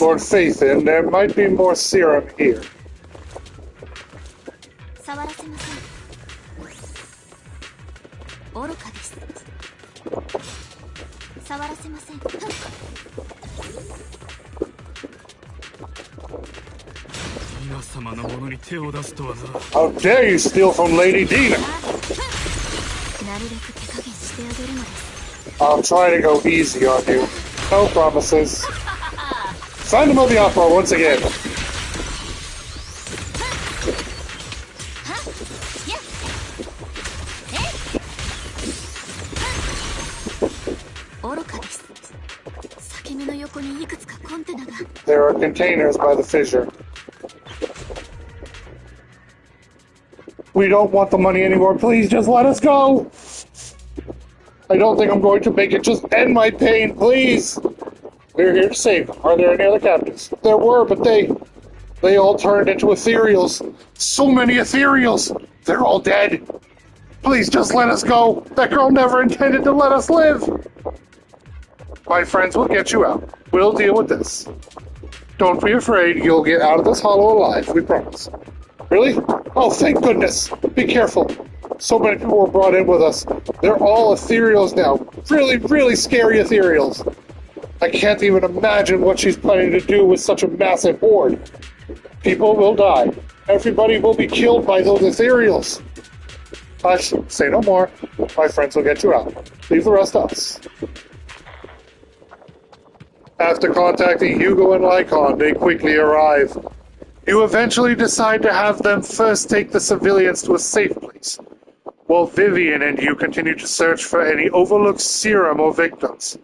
Lord Phaethon, there might be more serum here. How dare you steal from Lady Dina? I'll try to go easy on you. No promises. Phantom of the Opera once again. There are containers by the fissure. We don't want the money anymore. Please just let us go. I don't think I'm going to make it. Just end my pain, please. We're here to save them. Are there any other captives? There were, but they all turned into ethereals. So many ethereals. They're all dead. Please just let us go. That girl never intended to let us live. My friends will get you out. We'll deal with this. Don't be afraid. You'll get out of this hollow alive. We promise. Really? Oh, thank goodness. Be careful. So many people were brought in with us. They're all ethereals now. Really, really scary ethereals. I can't even imagine what she's planning to do with such a massive horde. People will die. Everybody will be killed by those ethereals. Hush, say no more. My friends will get you out. Leave the rest to us. After contacting Hugo and Lycon, they quickly arrive. You eventually decide to have them first take the civilians to a safe place, while Vivian and you continue to search for any overlooked serum or victims.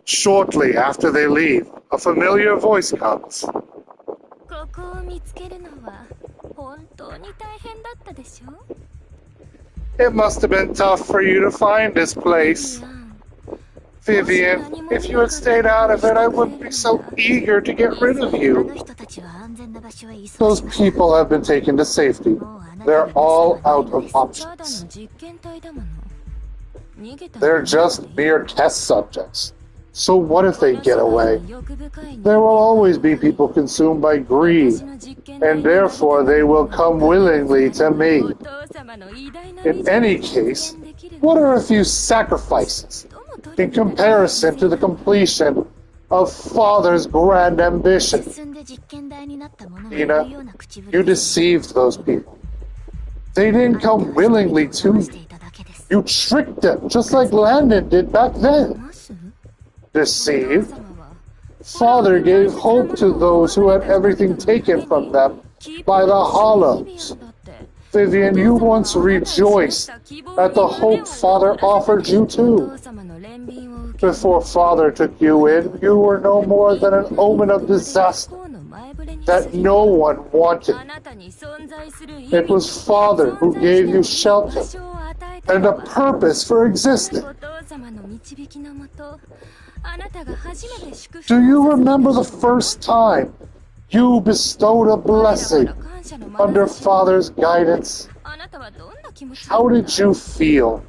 Shortly after they leave, a familiar voice comes. It must have been tough for you to find this place. Vivian, if you had stayed out of it, I wouldn't be so eager to get rid of you. Those people have been taken to safety. They're all out of options. They're just mere test subjects. So what if they get away? There will always be people consumed by greed, and therefore they will come willingly to me. In any case, what are a few sacrifices in comparison to the completion of Father's grand ambition? Ina, you deceived those people. They didn't come willingly to you. You tricked them, just like Landon did back then. Deceived? Father gave hope to those who had everything taken from them by the Hollows. Vivian, you once rejoiced at the hope Father offered you too. Before Father took you in, you were no more than an omen of disaster that no one wanted. It was Father who gave you shelter and a purpose for existing. Do you remember the first time you bestowed a blessing under Father's guidance? How did you feel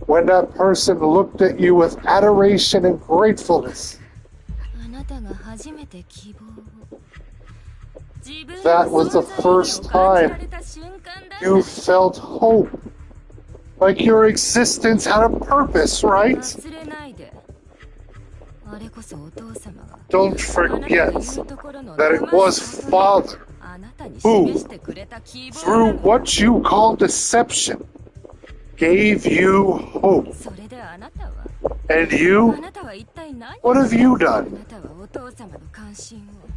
when that person looked at you with adoration and gratefulness? That was the first time you felt hope, like your existence had a purpose, right? Don't forget that it was Father who, through what you call deception, gave you hope. And you? What have you done?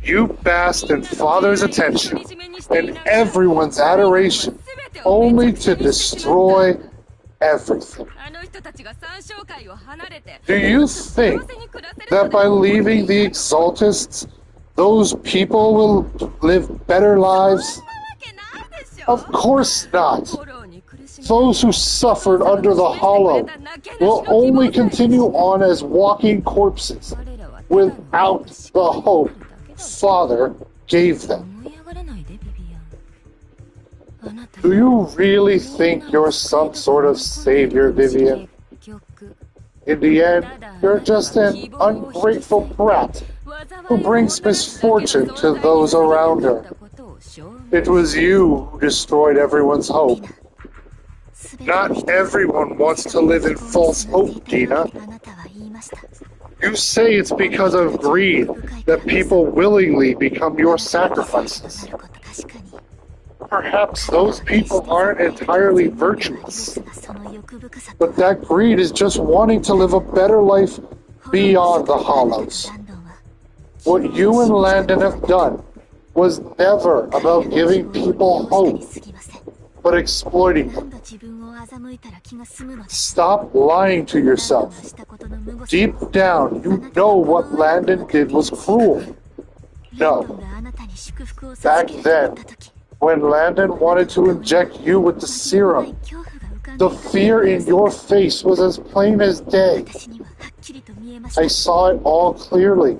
You basked in Father's attention and everyone's adoration, only to destroy everything. Do you think that by leaving the Exaltists, those people will live better lives? Of course not. Those who suffered under the Hollow will only continue on as walking corpses without the hope Father gave them. Do you really think you're some sort of savior, Vivian? In the end, you're just an ungrateful brat who brings misfortune to those around her. It was you who destroyed everyone's hope. Not everyone wants to live in false hope, Dina. You say it's because of greed that people willingly become your sacrifices. Perhaps those people aren't entirely virtuous, but that greed is just wanting to live a better life beyond the Hollows. What you and Landon have done was never about giving people hope, but exploiting them. Stop lying to yourself. Deep down, you know what Landon did was cruel. No. Back then, when Landon wanted to inject you with the serum, the fear in your face was as plain as day. I saw it all clearly.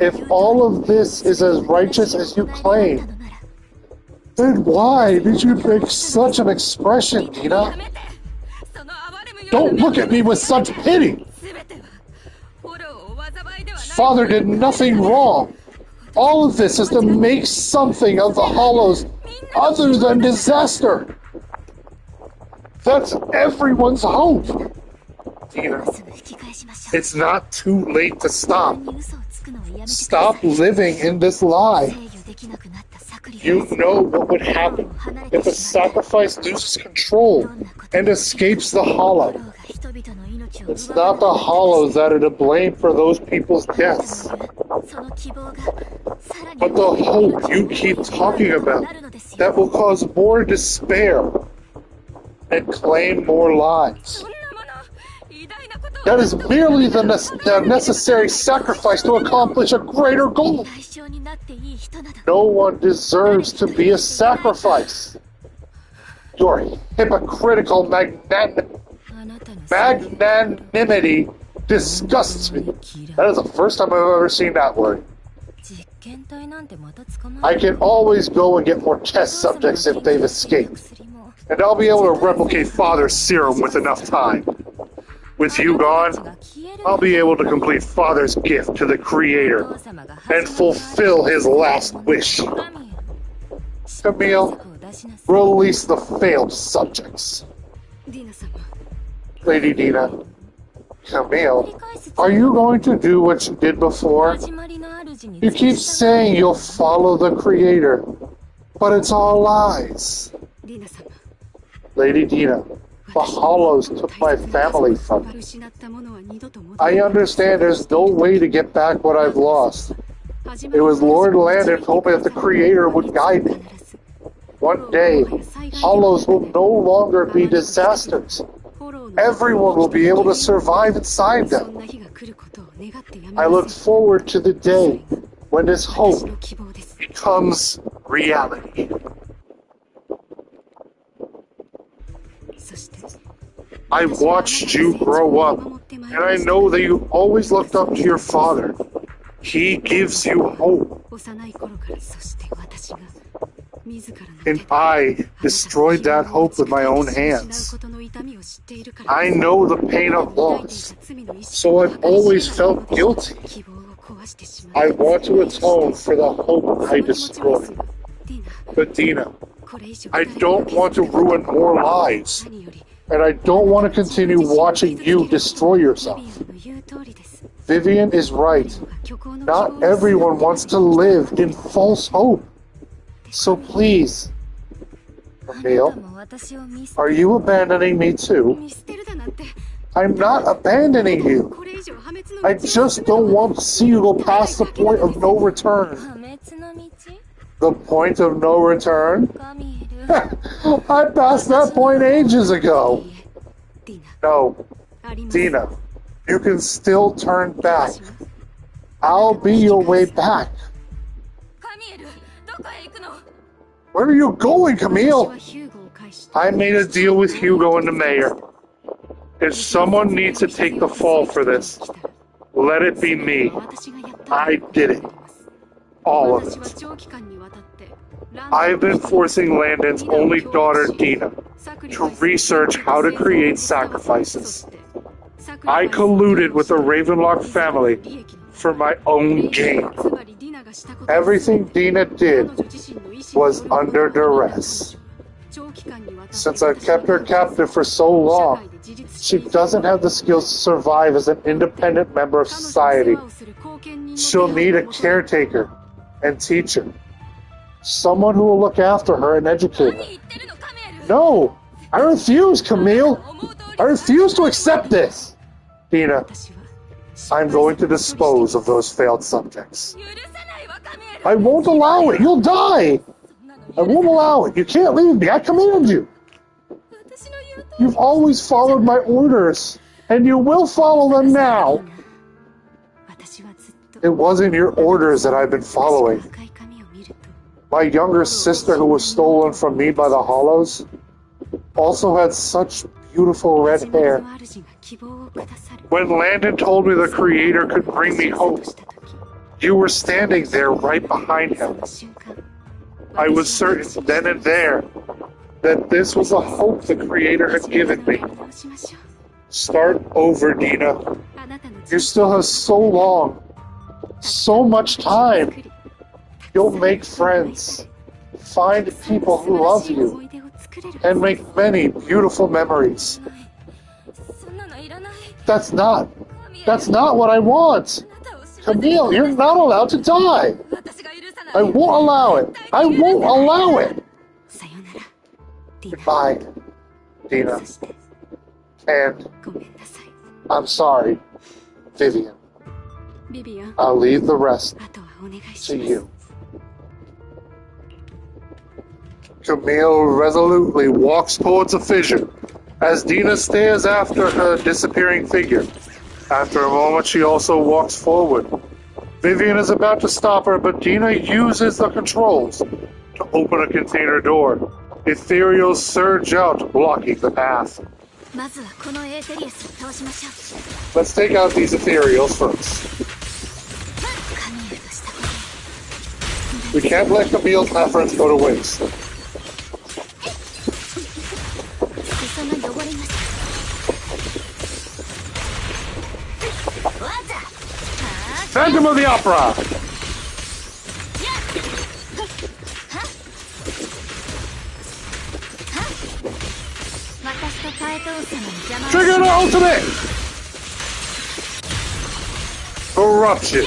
If all of this is as righteous as you claim, then why did you make such an expression, Dina? Don't look at me with such pity! Father did nothing wrong. All of this is to make something of the Hollows other than disaster. That's everyone's hope. Dina, it's not too late to stop. Stop living in this lie. You know what would happen if a sacrifice loses control and escapes the Hollow. It's not the Hollows that are to blame for those people's deaths, but the hope you keep talking about that will cause more despair and claim more lives. That is merely the necessary sacrifice to accomplish a greater goal. No one deserves to be a sacrifice. Your hypocritical magnanimity disgusts me. That is the first time I've ever seen that word. I can always go and get more test subjects if they've escaped. And I'll be able to replicate Father's serum with enough time. With you gone, I'll be able to complete Father's gift to the Creator and fulfill his last wish. Camille, release the failed subjects. Lady Dina. Camille, are you going to do what you did before? You keep saying you'll follow the Creator, but it's all lies. Lady Dina, the Hollows took my family from me. I understand there's no way to get back what I've lost. It was Lord Landon who told me that the Creator would guide me. One day, Hollows will no longer be disasters. Everyone will be able to survive inside them. I look forward to the day when this hope becomes reality. I watched you grow up, and I know that you always looked up to your father. He gives you hope. And I destroyed that hope with my own hands. I know the pain of loss, so I've always felt guilty. I want to atone for the hope I destroyed. But Dina, I don't want to ruin more lives, and I don't want to continue watching you destroy yourself. Vivian is right. Not everyone wants to live in false hope. So please, Camille, are you abandoning me too? I'm not abandoning you. I just don't want to see you go past the point of no return. The point of no return? I passed that point ages ago. No, Dina, you can still turn back. I'll be your way back. Where are you going, Camille? I made a deal with Hugo and the mayor. If someone needs to take the fall for this, let it be me. I did it. All of it. I've been forcing Landon's only daughter, Dina, to research how to create sacrifices. I colluded with the Ravenlock family for my own gain. Everything Dina did was under duress. Since I've kept her captive for so long, she doesn't have the skills to survive as an independent member of society. She'll need a caretaker and teacher. Someone who will look after her and educate her. No! I refuse, Camille! I refuse to accept this! Dina, I'm going to dispose of those failed subjects. I won't allow it! You'll die! I won't allow it! You can't leave me! I command you! You've always followed my orders, and you will follow them now! It wasn't your orders that I've been following. My younger sister, who was stolen from me by the Hollows, also had such beautiful red hair. When Landon told me the Creator could bring me hope, you were standing there right behind him. I was certain then and there that this was a hope the Creator had given me. Start over, Dina. You still have so long, so much time. You'll make friends, find people who love you, and make many beautiful memories. That's not what I want. Camille, you're not allowed to die. I won't allow it. I won't allow it. Goodbye, Dina. And I'm sorry, Vivian. I'll leave the rest to you. Camille resolutely walks towards the fissure as Dina stares after her disappearing figure. After a moment, she also walks forward. Vivian is about to stop her, but Dina uses the controls to open a container door. Ethereals surge out, blocking the path. Let's take out these ethereals first. We can't let Camille's efforts go to waste. Phantom of the Opera! Trigger the ultimate! Corruption!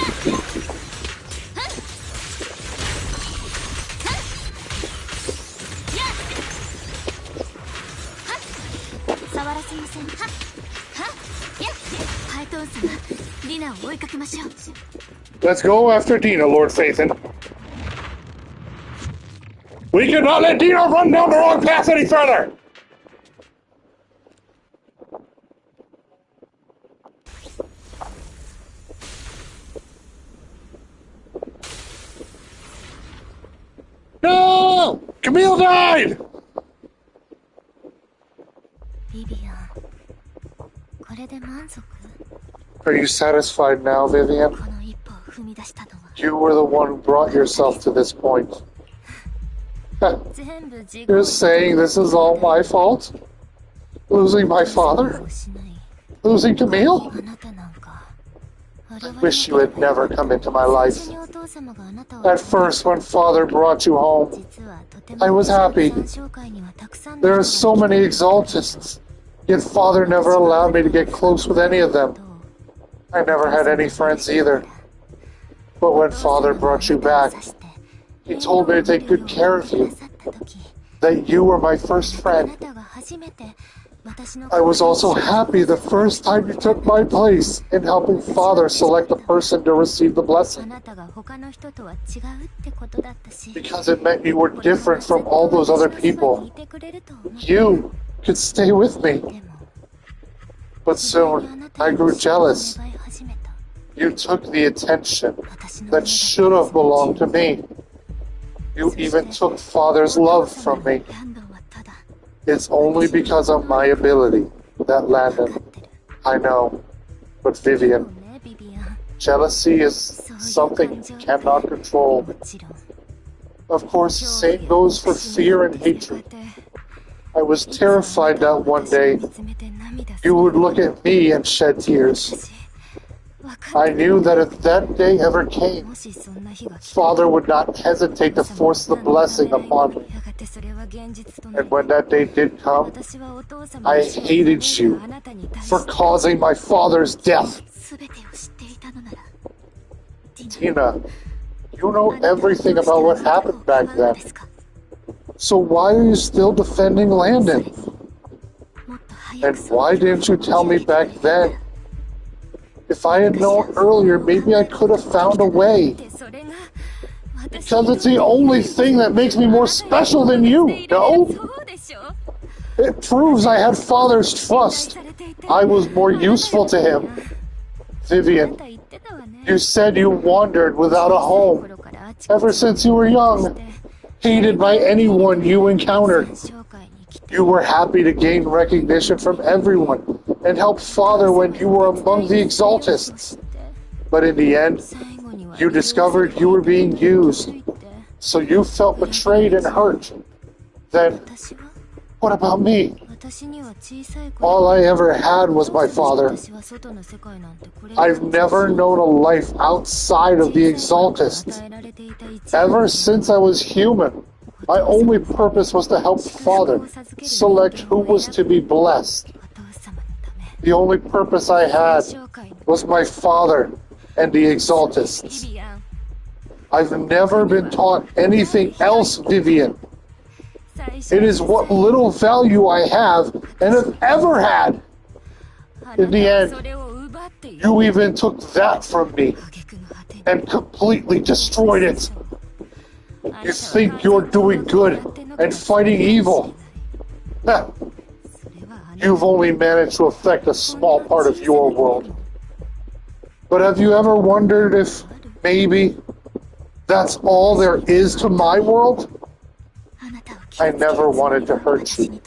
Let's go after Dina, Lord Phaethon. We cannot let Dina run down the wrong path any further! No! Camille died! Are you satisfied now, Vivian? You were the one who brought yourself to this point. You're saying this is all my fault? Losing my father? Losing Camille? I wish you had never come into my life. At first, when Father brought you home, I was happy. There are so many exaltists, yet Father never allowed me to get close with any of them. I never had any friends either. But when Father brought you back, he told me to take good care of you, that you were my first friend. I was also happy the first time you took my place in helping Father select a person to receive the blessing. Because it meant you were different from all those other people. You could stay with me. But soon, I grew jealous. You took the attention that should have belonged to me. You even took Father's love from me. It's only because of my ability that Landon. I know. But Vivian, jealousy is something you cannot control. Of course, the same goes for fear and hatred. I was terrified that one day you would look at me and shed tears. I knew that if that day ever came, Father would not hesitate to force the blessing upon me. And when that day did come, I hated you for causing my father's death. Tina, you know everything about what happened back then. So why are you still defending Landon? And why didn't you tell me back then? If I had known earlier, maybe I could have found a way. Because it's the only thing that makes me more special than you, no? It proves I had Father's trust. I was more useful to him. Vivian, you said you wandered without a home ever since you were young, hated by anyone you encountered. You were happy to gain recognition from everyone and help Father when you were among the exaltists. But in the end, you discovered you were being used, so you felt betrayed and hurt. Then, what about me? All I ever had was my father. I've never known a life outside of the exaltists. Ever since I was human, my only purpose was to help Father select who was to be blessed. The only purpose I had was my father and the exaltists. I've never been taught anything else, Vivian. It is what little value I have and have ever had. In the end, you even took that from me and completely destroyed it. You think you're doing good and fighting evil. You've only managed to affect a small part of your world. But have you ever wondered if maybe that's all there is to my world? I never wanted to hurt you.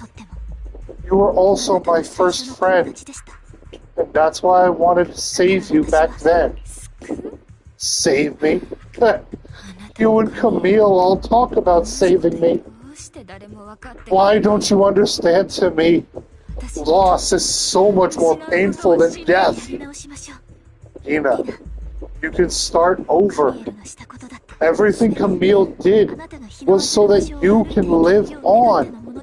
You were also my first friend. And that's why I wanted to save you back then. Save me? You and Camille all talk about saving me. Why don't you understand? To me, loss is so much more painful than death. Ina, you can start over. Everything Camille did was so that you can live on.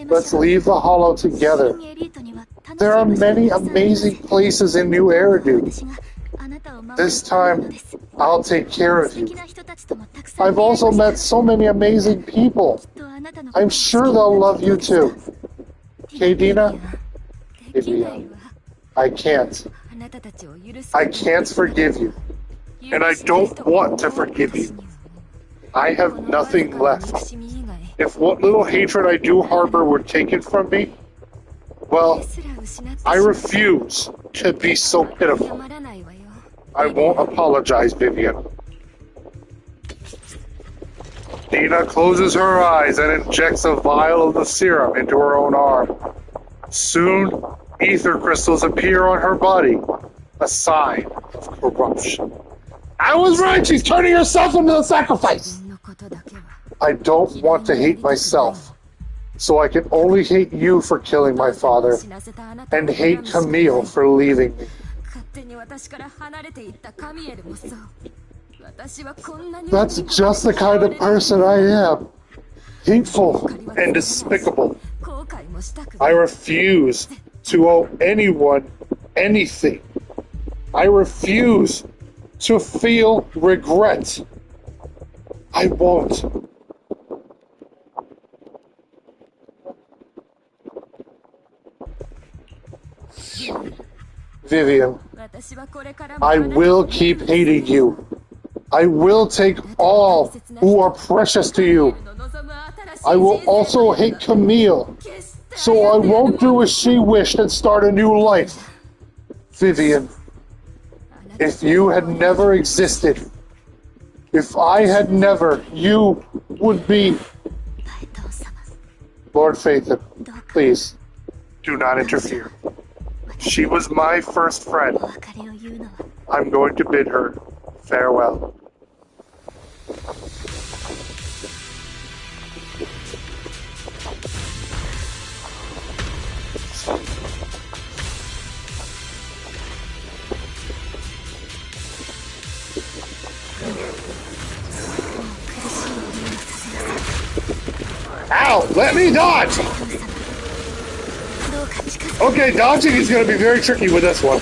Let's leave the Hollow together. There are many amazing places in New Eridu. This time, I'll take care of you. I've also met so many amazing people. I'm sure they'll love you too. Okay, Dina? I can't. I can't forgive you. And I don't want to forgive you. I have nothing left. If what little hatred I do harbor were taken from me, well, I refuse to be so pitiful. I won't apologize, Vivian. Dina closes her eyes and injects a vial of the serum into her own arm. Soon, ether crystals appear on her body, a sign of corruption. I was right! She's turning herself into a sacrifice! I don't want to hate myself, so I can only hate you for killing my father, and hate Camille for leaving me. That's just the kind of person I am. Hateful and despicable. I refuse to owe anyone anything. I refuse to feel regret. I won't. Vivian, I will keep hating you. I will take all who are precious to you. I will also hate Camille, so I won't do as she wished and start a new life. Vivian, if you had never existed, if I had never, you would be... Lord Phaethon, please, do not interfere. She was my first friend. I'm going to bid her farewell. Ow! Let me dodge! Okay, dodging is going to be very tricky with this one.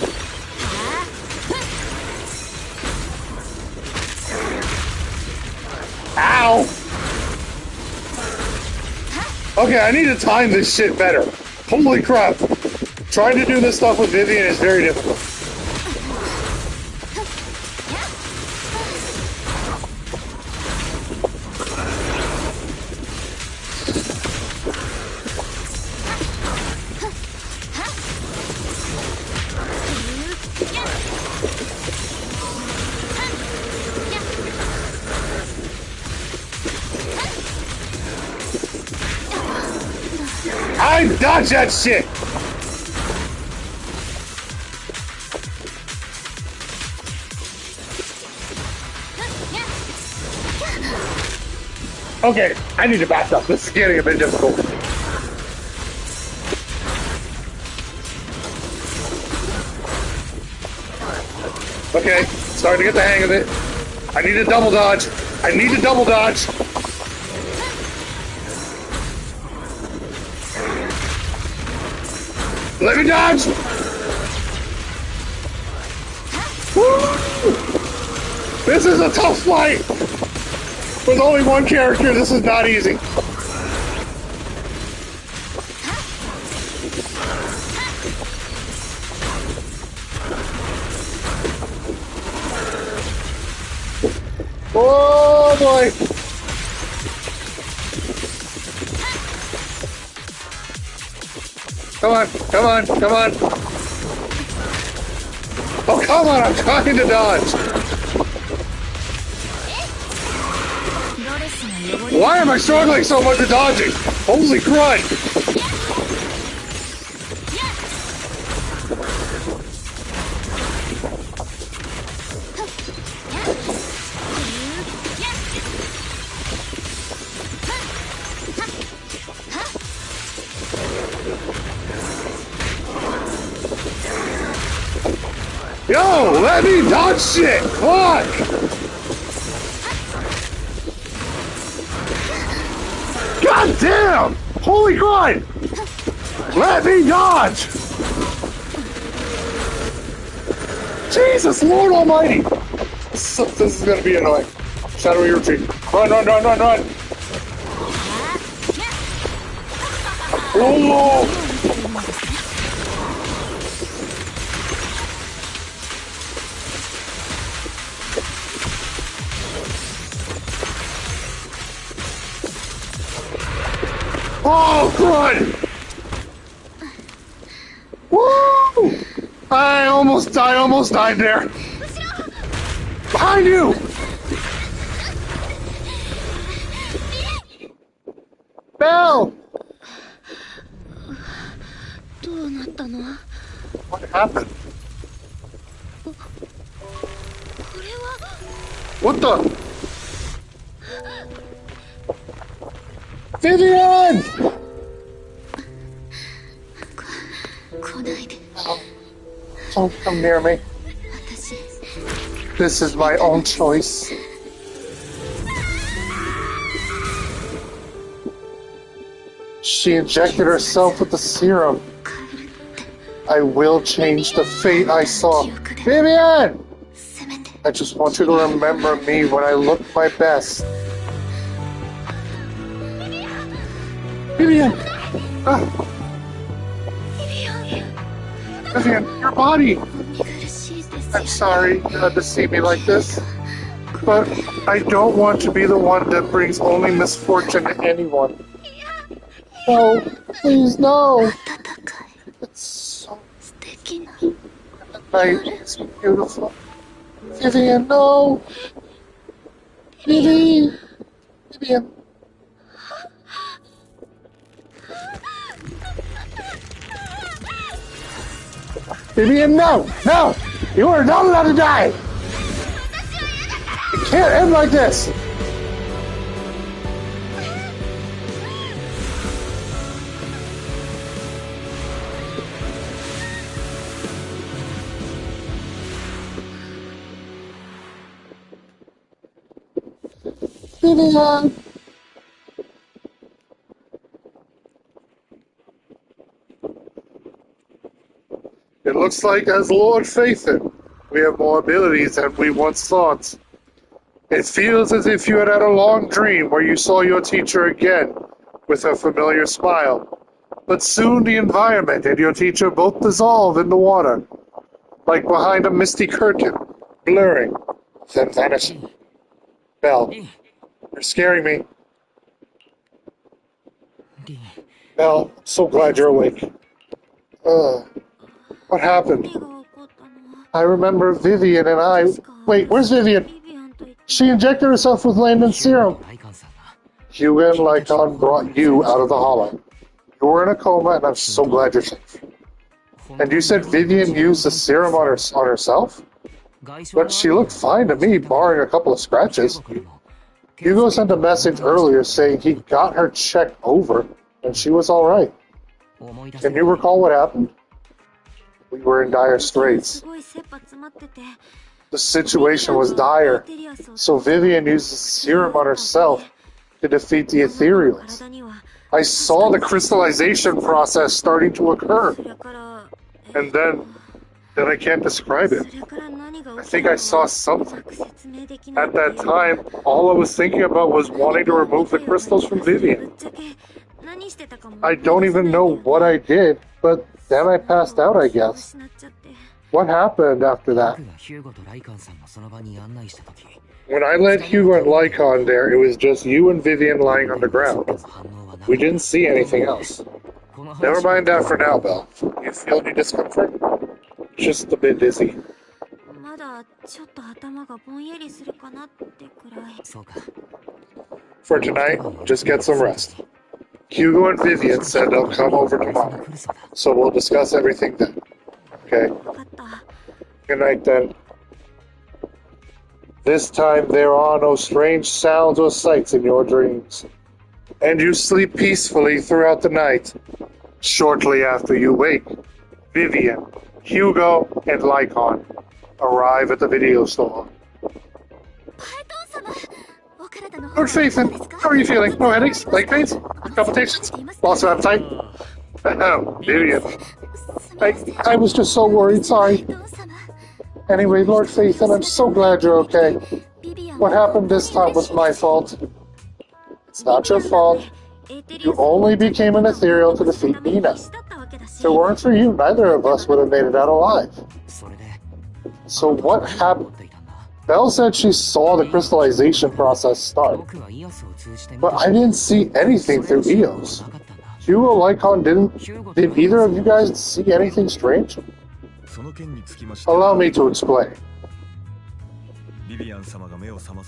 Ow! Okay, I need to time this shit better. Holy crap. Trying to do this stuff with Vivian is very difficult. I dodge that shit! Okay, I need to back up. This is getting a bit difficult. Okay, starting to get the hang of it. I need to double dodge. I need to double dodge. Let me dodge! Woo! This is a tough fight! With only one character, this is not easy. Oh boy! Come on, come on, come on. Oh, come on, I'm trying to dodge. Why am I struggling so much with dodging? Holy crud. Yo, let me dodge shit! Fuck! God damn! Holy crud! Let me dodge! Jesus, Lord Almighty! This is gonna be annoying. Shadowy retreat. Run, run, run, run, run! Oh! Oh, crud! Woo! I almost died there. Behind you! Belle! What happened? What the? Vivian! Don't come near me. This is my own choice. She injected herself with the serum. I will change the fate I saw. Vivian! I just want you to remember me when I look my best. Vivian! Vivian, your body! I'm sorry you had to see me like this, but I don't want to be the one that brings only misfortune to anyone. No, please, no! It's so night. It's beautiful. Vivian, no! Vivian! Vivian. Vivian, no! No! You are not allowed to die! It can't end like this! Vivian! It looks like, as Lord Faithin, we have more abilities than we once thought. It feels as if you had a long dream where you saw your teacher again, with her familiar smile. But soon the environment and your teacher both dissolve in the water, like behind a misty curtain, blurring, then vanishing. Belle, you're scaring me. Belle, I'm so glad you're awake. What happened? I remember Vivian and I... Wait, where's Vivian? She injected herself with Landon's serum. Hugo and Lycon brought you out of the hollow. You were in a coma, and I'm so glad you're safe. And you said Vivian used the serum on herself? But she looked fine to me, barring a couple of scratches. Hugo sent a message earlier saying he got her checked over, and she was alright. Can you recall what happened? We were in dire straits. The situation was dire, so Vivian used the serum on herself to defeat the Ethereals. I saw the crystallization process starting to occur. And then I can't describe it. I think I saw something. At that time, all I was thinking about was wanting to remove the crystals from Vivian. I don't even know what I did, but then I passed out, I guess. What happened after that? When I led Hugo and Lycon there, it was just you and Vivian lying on the ground. We didn't see anything else. Never mind that for now, Belle. You feel any discomfort? Just a bit dizzy. For tonight, just get some rest. Hugo and Vivian said they'll come over tomorrow, so we'll discuss everything then. Okay? Good night then. This time there are no strange sounds or sights in your dreams, and you sleep peacefully throughout the night. Shortly after you wake, Vivian, Hugo, and Lycon arrive at the video store. Lord Faithin, how are you feeling? No headaches? Leg pains? Palpitations? Loss of appetite? Vivian. I was just so worried, sorry. Anyway, Lord Faithin, I'm so glad you're okay. What happened this time was my fault. It's not your fault. You only became an ethereal to defeat Nina. If it weren't for you, neither of us would have made it out alive. So what happened? Belle said she saw the crystallization process start, but I didn't see anything through EOS. Hugo, Lycon, did either of you guys see anything strange? Allow me to explain.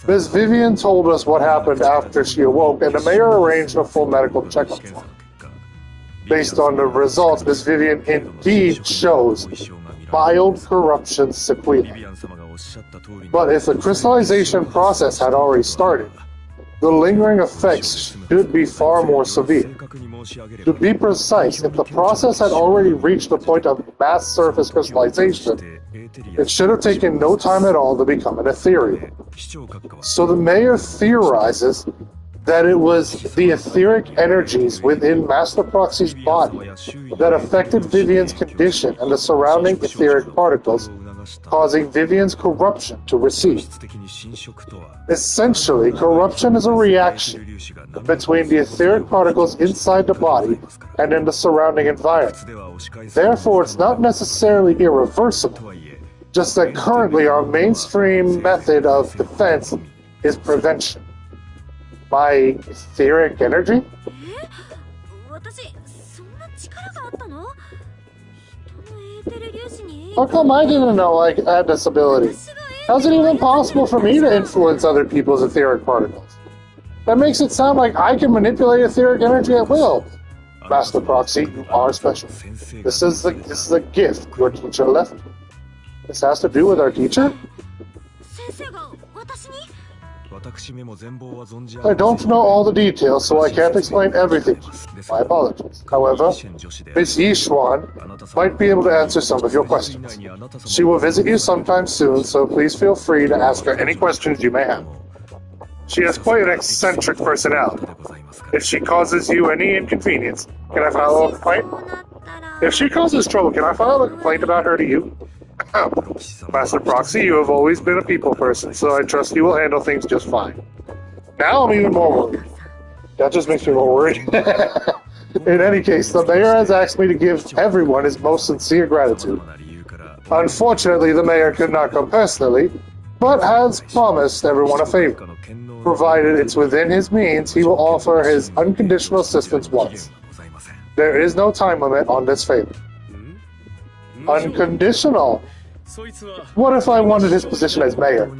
Miss Vivian told us what happened after she awoke, and the mayor arranged a full medical checkup for her. Based on the results, Miss Vivian indeed shows mild corruption sequelae. But if the crystallization process had already started, the lingering effects should be far more severe. To be precise, if the process had already reached the point of mass surface crystallization, it should have taken no time at all to become an ethereal. So the mayor theorizes that it was the etheric energies within Master Proxy's body that affected Vivian's condition and the surrounding etheric particles, causing Vivian's corruption to recede. Essentially, corruption is a reaction between the etheric particles inside the body and in the surrounding environment. Therefore, it's not necessarily irreversible, just that currently our mainstream method of defense is prevention. My etheric energy? How come I didn't know I had this ability? How's it even possible for me to influence other people's etheric particles? That makes it sound like I can manipulate etheric energy at will. Master Proxy, you are special. This is a gift your teacher left me. This has to do with our teacher? I don't know all the details, so I can't explain everything. My apologies. However, Miss Yishuan might be able to answer some of your questions. She will visit you sometime soon, so please feel free to ask her any questions you may have. She has quite an eccentric personality. If she causes you any inconvenience, can I file a complaint? If she causes trouble, can I file a complaint about her to you? Master Proxy, you have always been a people person, so I trust you will handle things just fine. Now I'm even more worried. That just makes me more worried. In any case, the mayor has asked me to give everyone his most sincere gratitude. Unfortunately, the mayor could not come personally, but has promised everyone a favor. Provided it's within his means, he will offer his unconditional assistance once. There is no time limit on this favor. Unconditional? What if I wanted his position as mayor?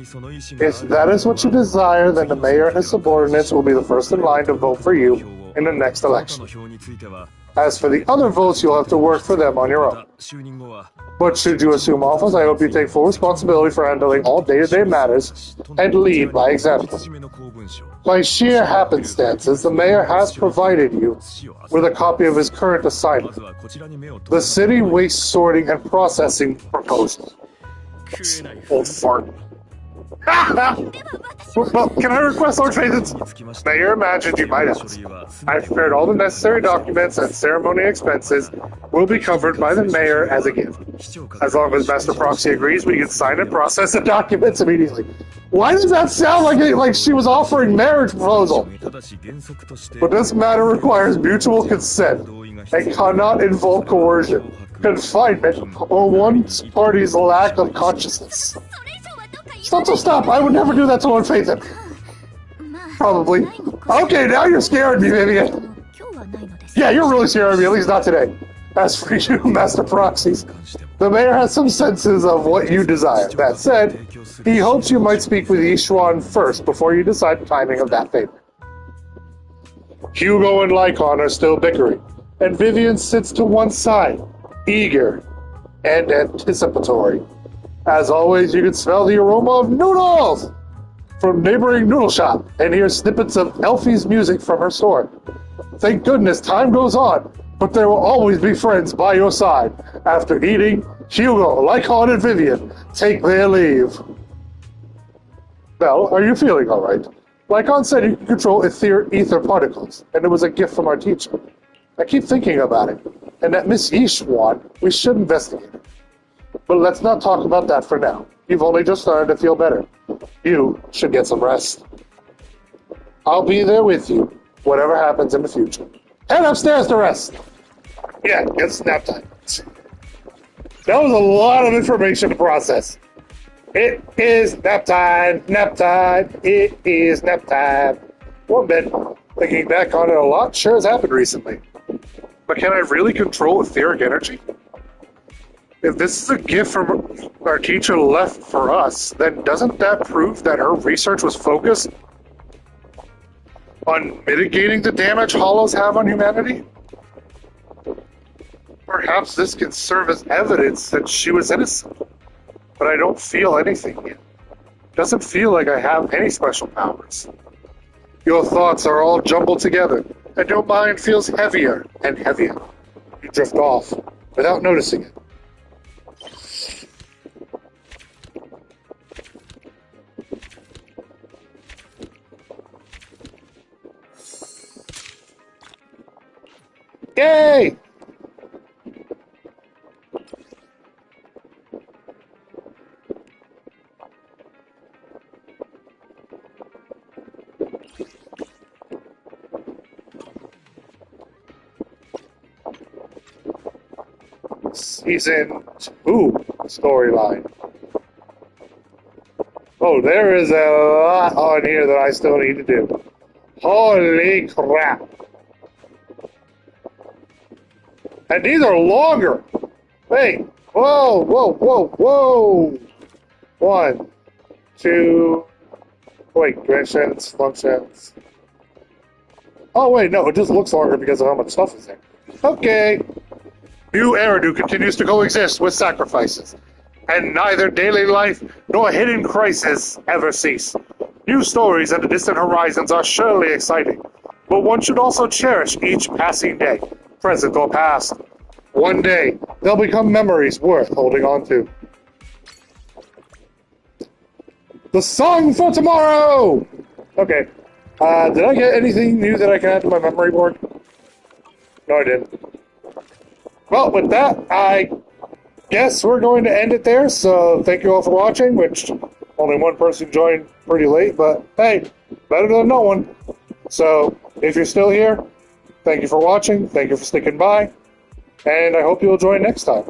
If that is what you desire, then the mayor and his subordinates will be the first in line to vote for you in the next election. As for the other votes, you'll have to work for them on your own. But should you assume office, I hope you take full responsibility for handling all day-to-day matters and lead by example. By sheer happenstances, the mayor has provided you with a copy of his current assignment, the city waste sorting and processing proposal. Old fart. Well, can I request Lord Phaethon's? Mayor imagined you might ask. I've prepared all the necessary documents and ceremony expenses will be covered by the mayor as a gift. As long as Master Proxy agrees, we can sign and process the documents immediately. Why does that sound like she was offering marriage proposal? But this matter requires mutual consent and cannot involve coercion, confinement, or one party's lack of consciousness. Stop! I would never do that to Lord Phaethon. Probably. Okay, now you're scaring me, Vivian. Yeah, you're really scaring me, at least not today. As for you, Master Proxies, the mayor has some senses of what you desire. That said, he hopes you might speak with Yishuan first before you decide the timing of that favor. Hugo and Lycon are still bickering, and Vivian sits to one side, eager and anticipatory. As always, you can smell the aroma of noodles from neighboring noodle shop and hear snippets of Elfie's music from her store. Thank goodness time goes on, but there will always be friends by your side. After eating, Hugo, Lycon, and Vivian take their leave. Belle, are you feeling all right? Lycon said you can control ether particles, and it was a gift from our teacher. I keep thinking about it, and that Miss Yishuan, we should investigate her. But let's not talk about that for now. You've only just started to feel better. You should get some rest. I'll be there with you, whatever happens in the future. Head upstairs to rest. Yeah, it's nap time. That was a lot of information to process. It is nap time, it is nap time. Well, Ben, thinking back on it a lot, sure has happened recently. But can I really control etheric energy? If this is a gift from our teacher left for us, then doesn't that prove that her research was focused on mitigating the damage hollows have on humanity? Perhaps this can serve as evidence that she was innocent. But I don't feel anything yet. Doesn't feel like I have any special powers. Your thoughts are all jumbled together, and your mind feels heavier and heavier. You drift off without noticing it. Yay! Season 2 storyline. Oh, there is a lot on here that I still need to do. Holy crap. And these are longer. Wait. Whoa, whoa, whoa, whoa. 1, 2. Wait, grand sentence, long sentence. Oh, wait, no, it just looks longer because of how much stuff is there. Okay. New Eridu continues to coexist with sacrifices, and neither daily life nor hidden crises ever cease. New stories and the distant horizons are surely exciting, but one should also cherish each passing day, present or past. One day, they'll become memories worth holding on to. The song for tomorrow! Okay, did I get anything new that I can add to my memory board? No, I didn't. Well, with that, I guess we're going to end it there, so thank you all for watching, which only one person joined pretty late, but hey, better than no one. So, if you're still here, thank you for watching, thank you for sticking by, and I hope you'll join next time.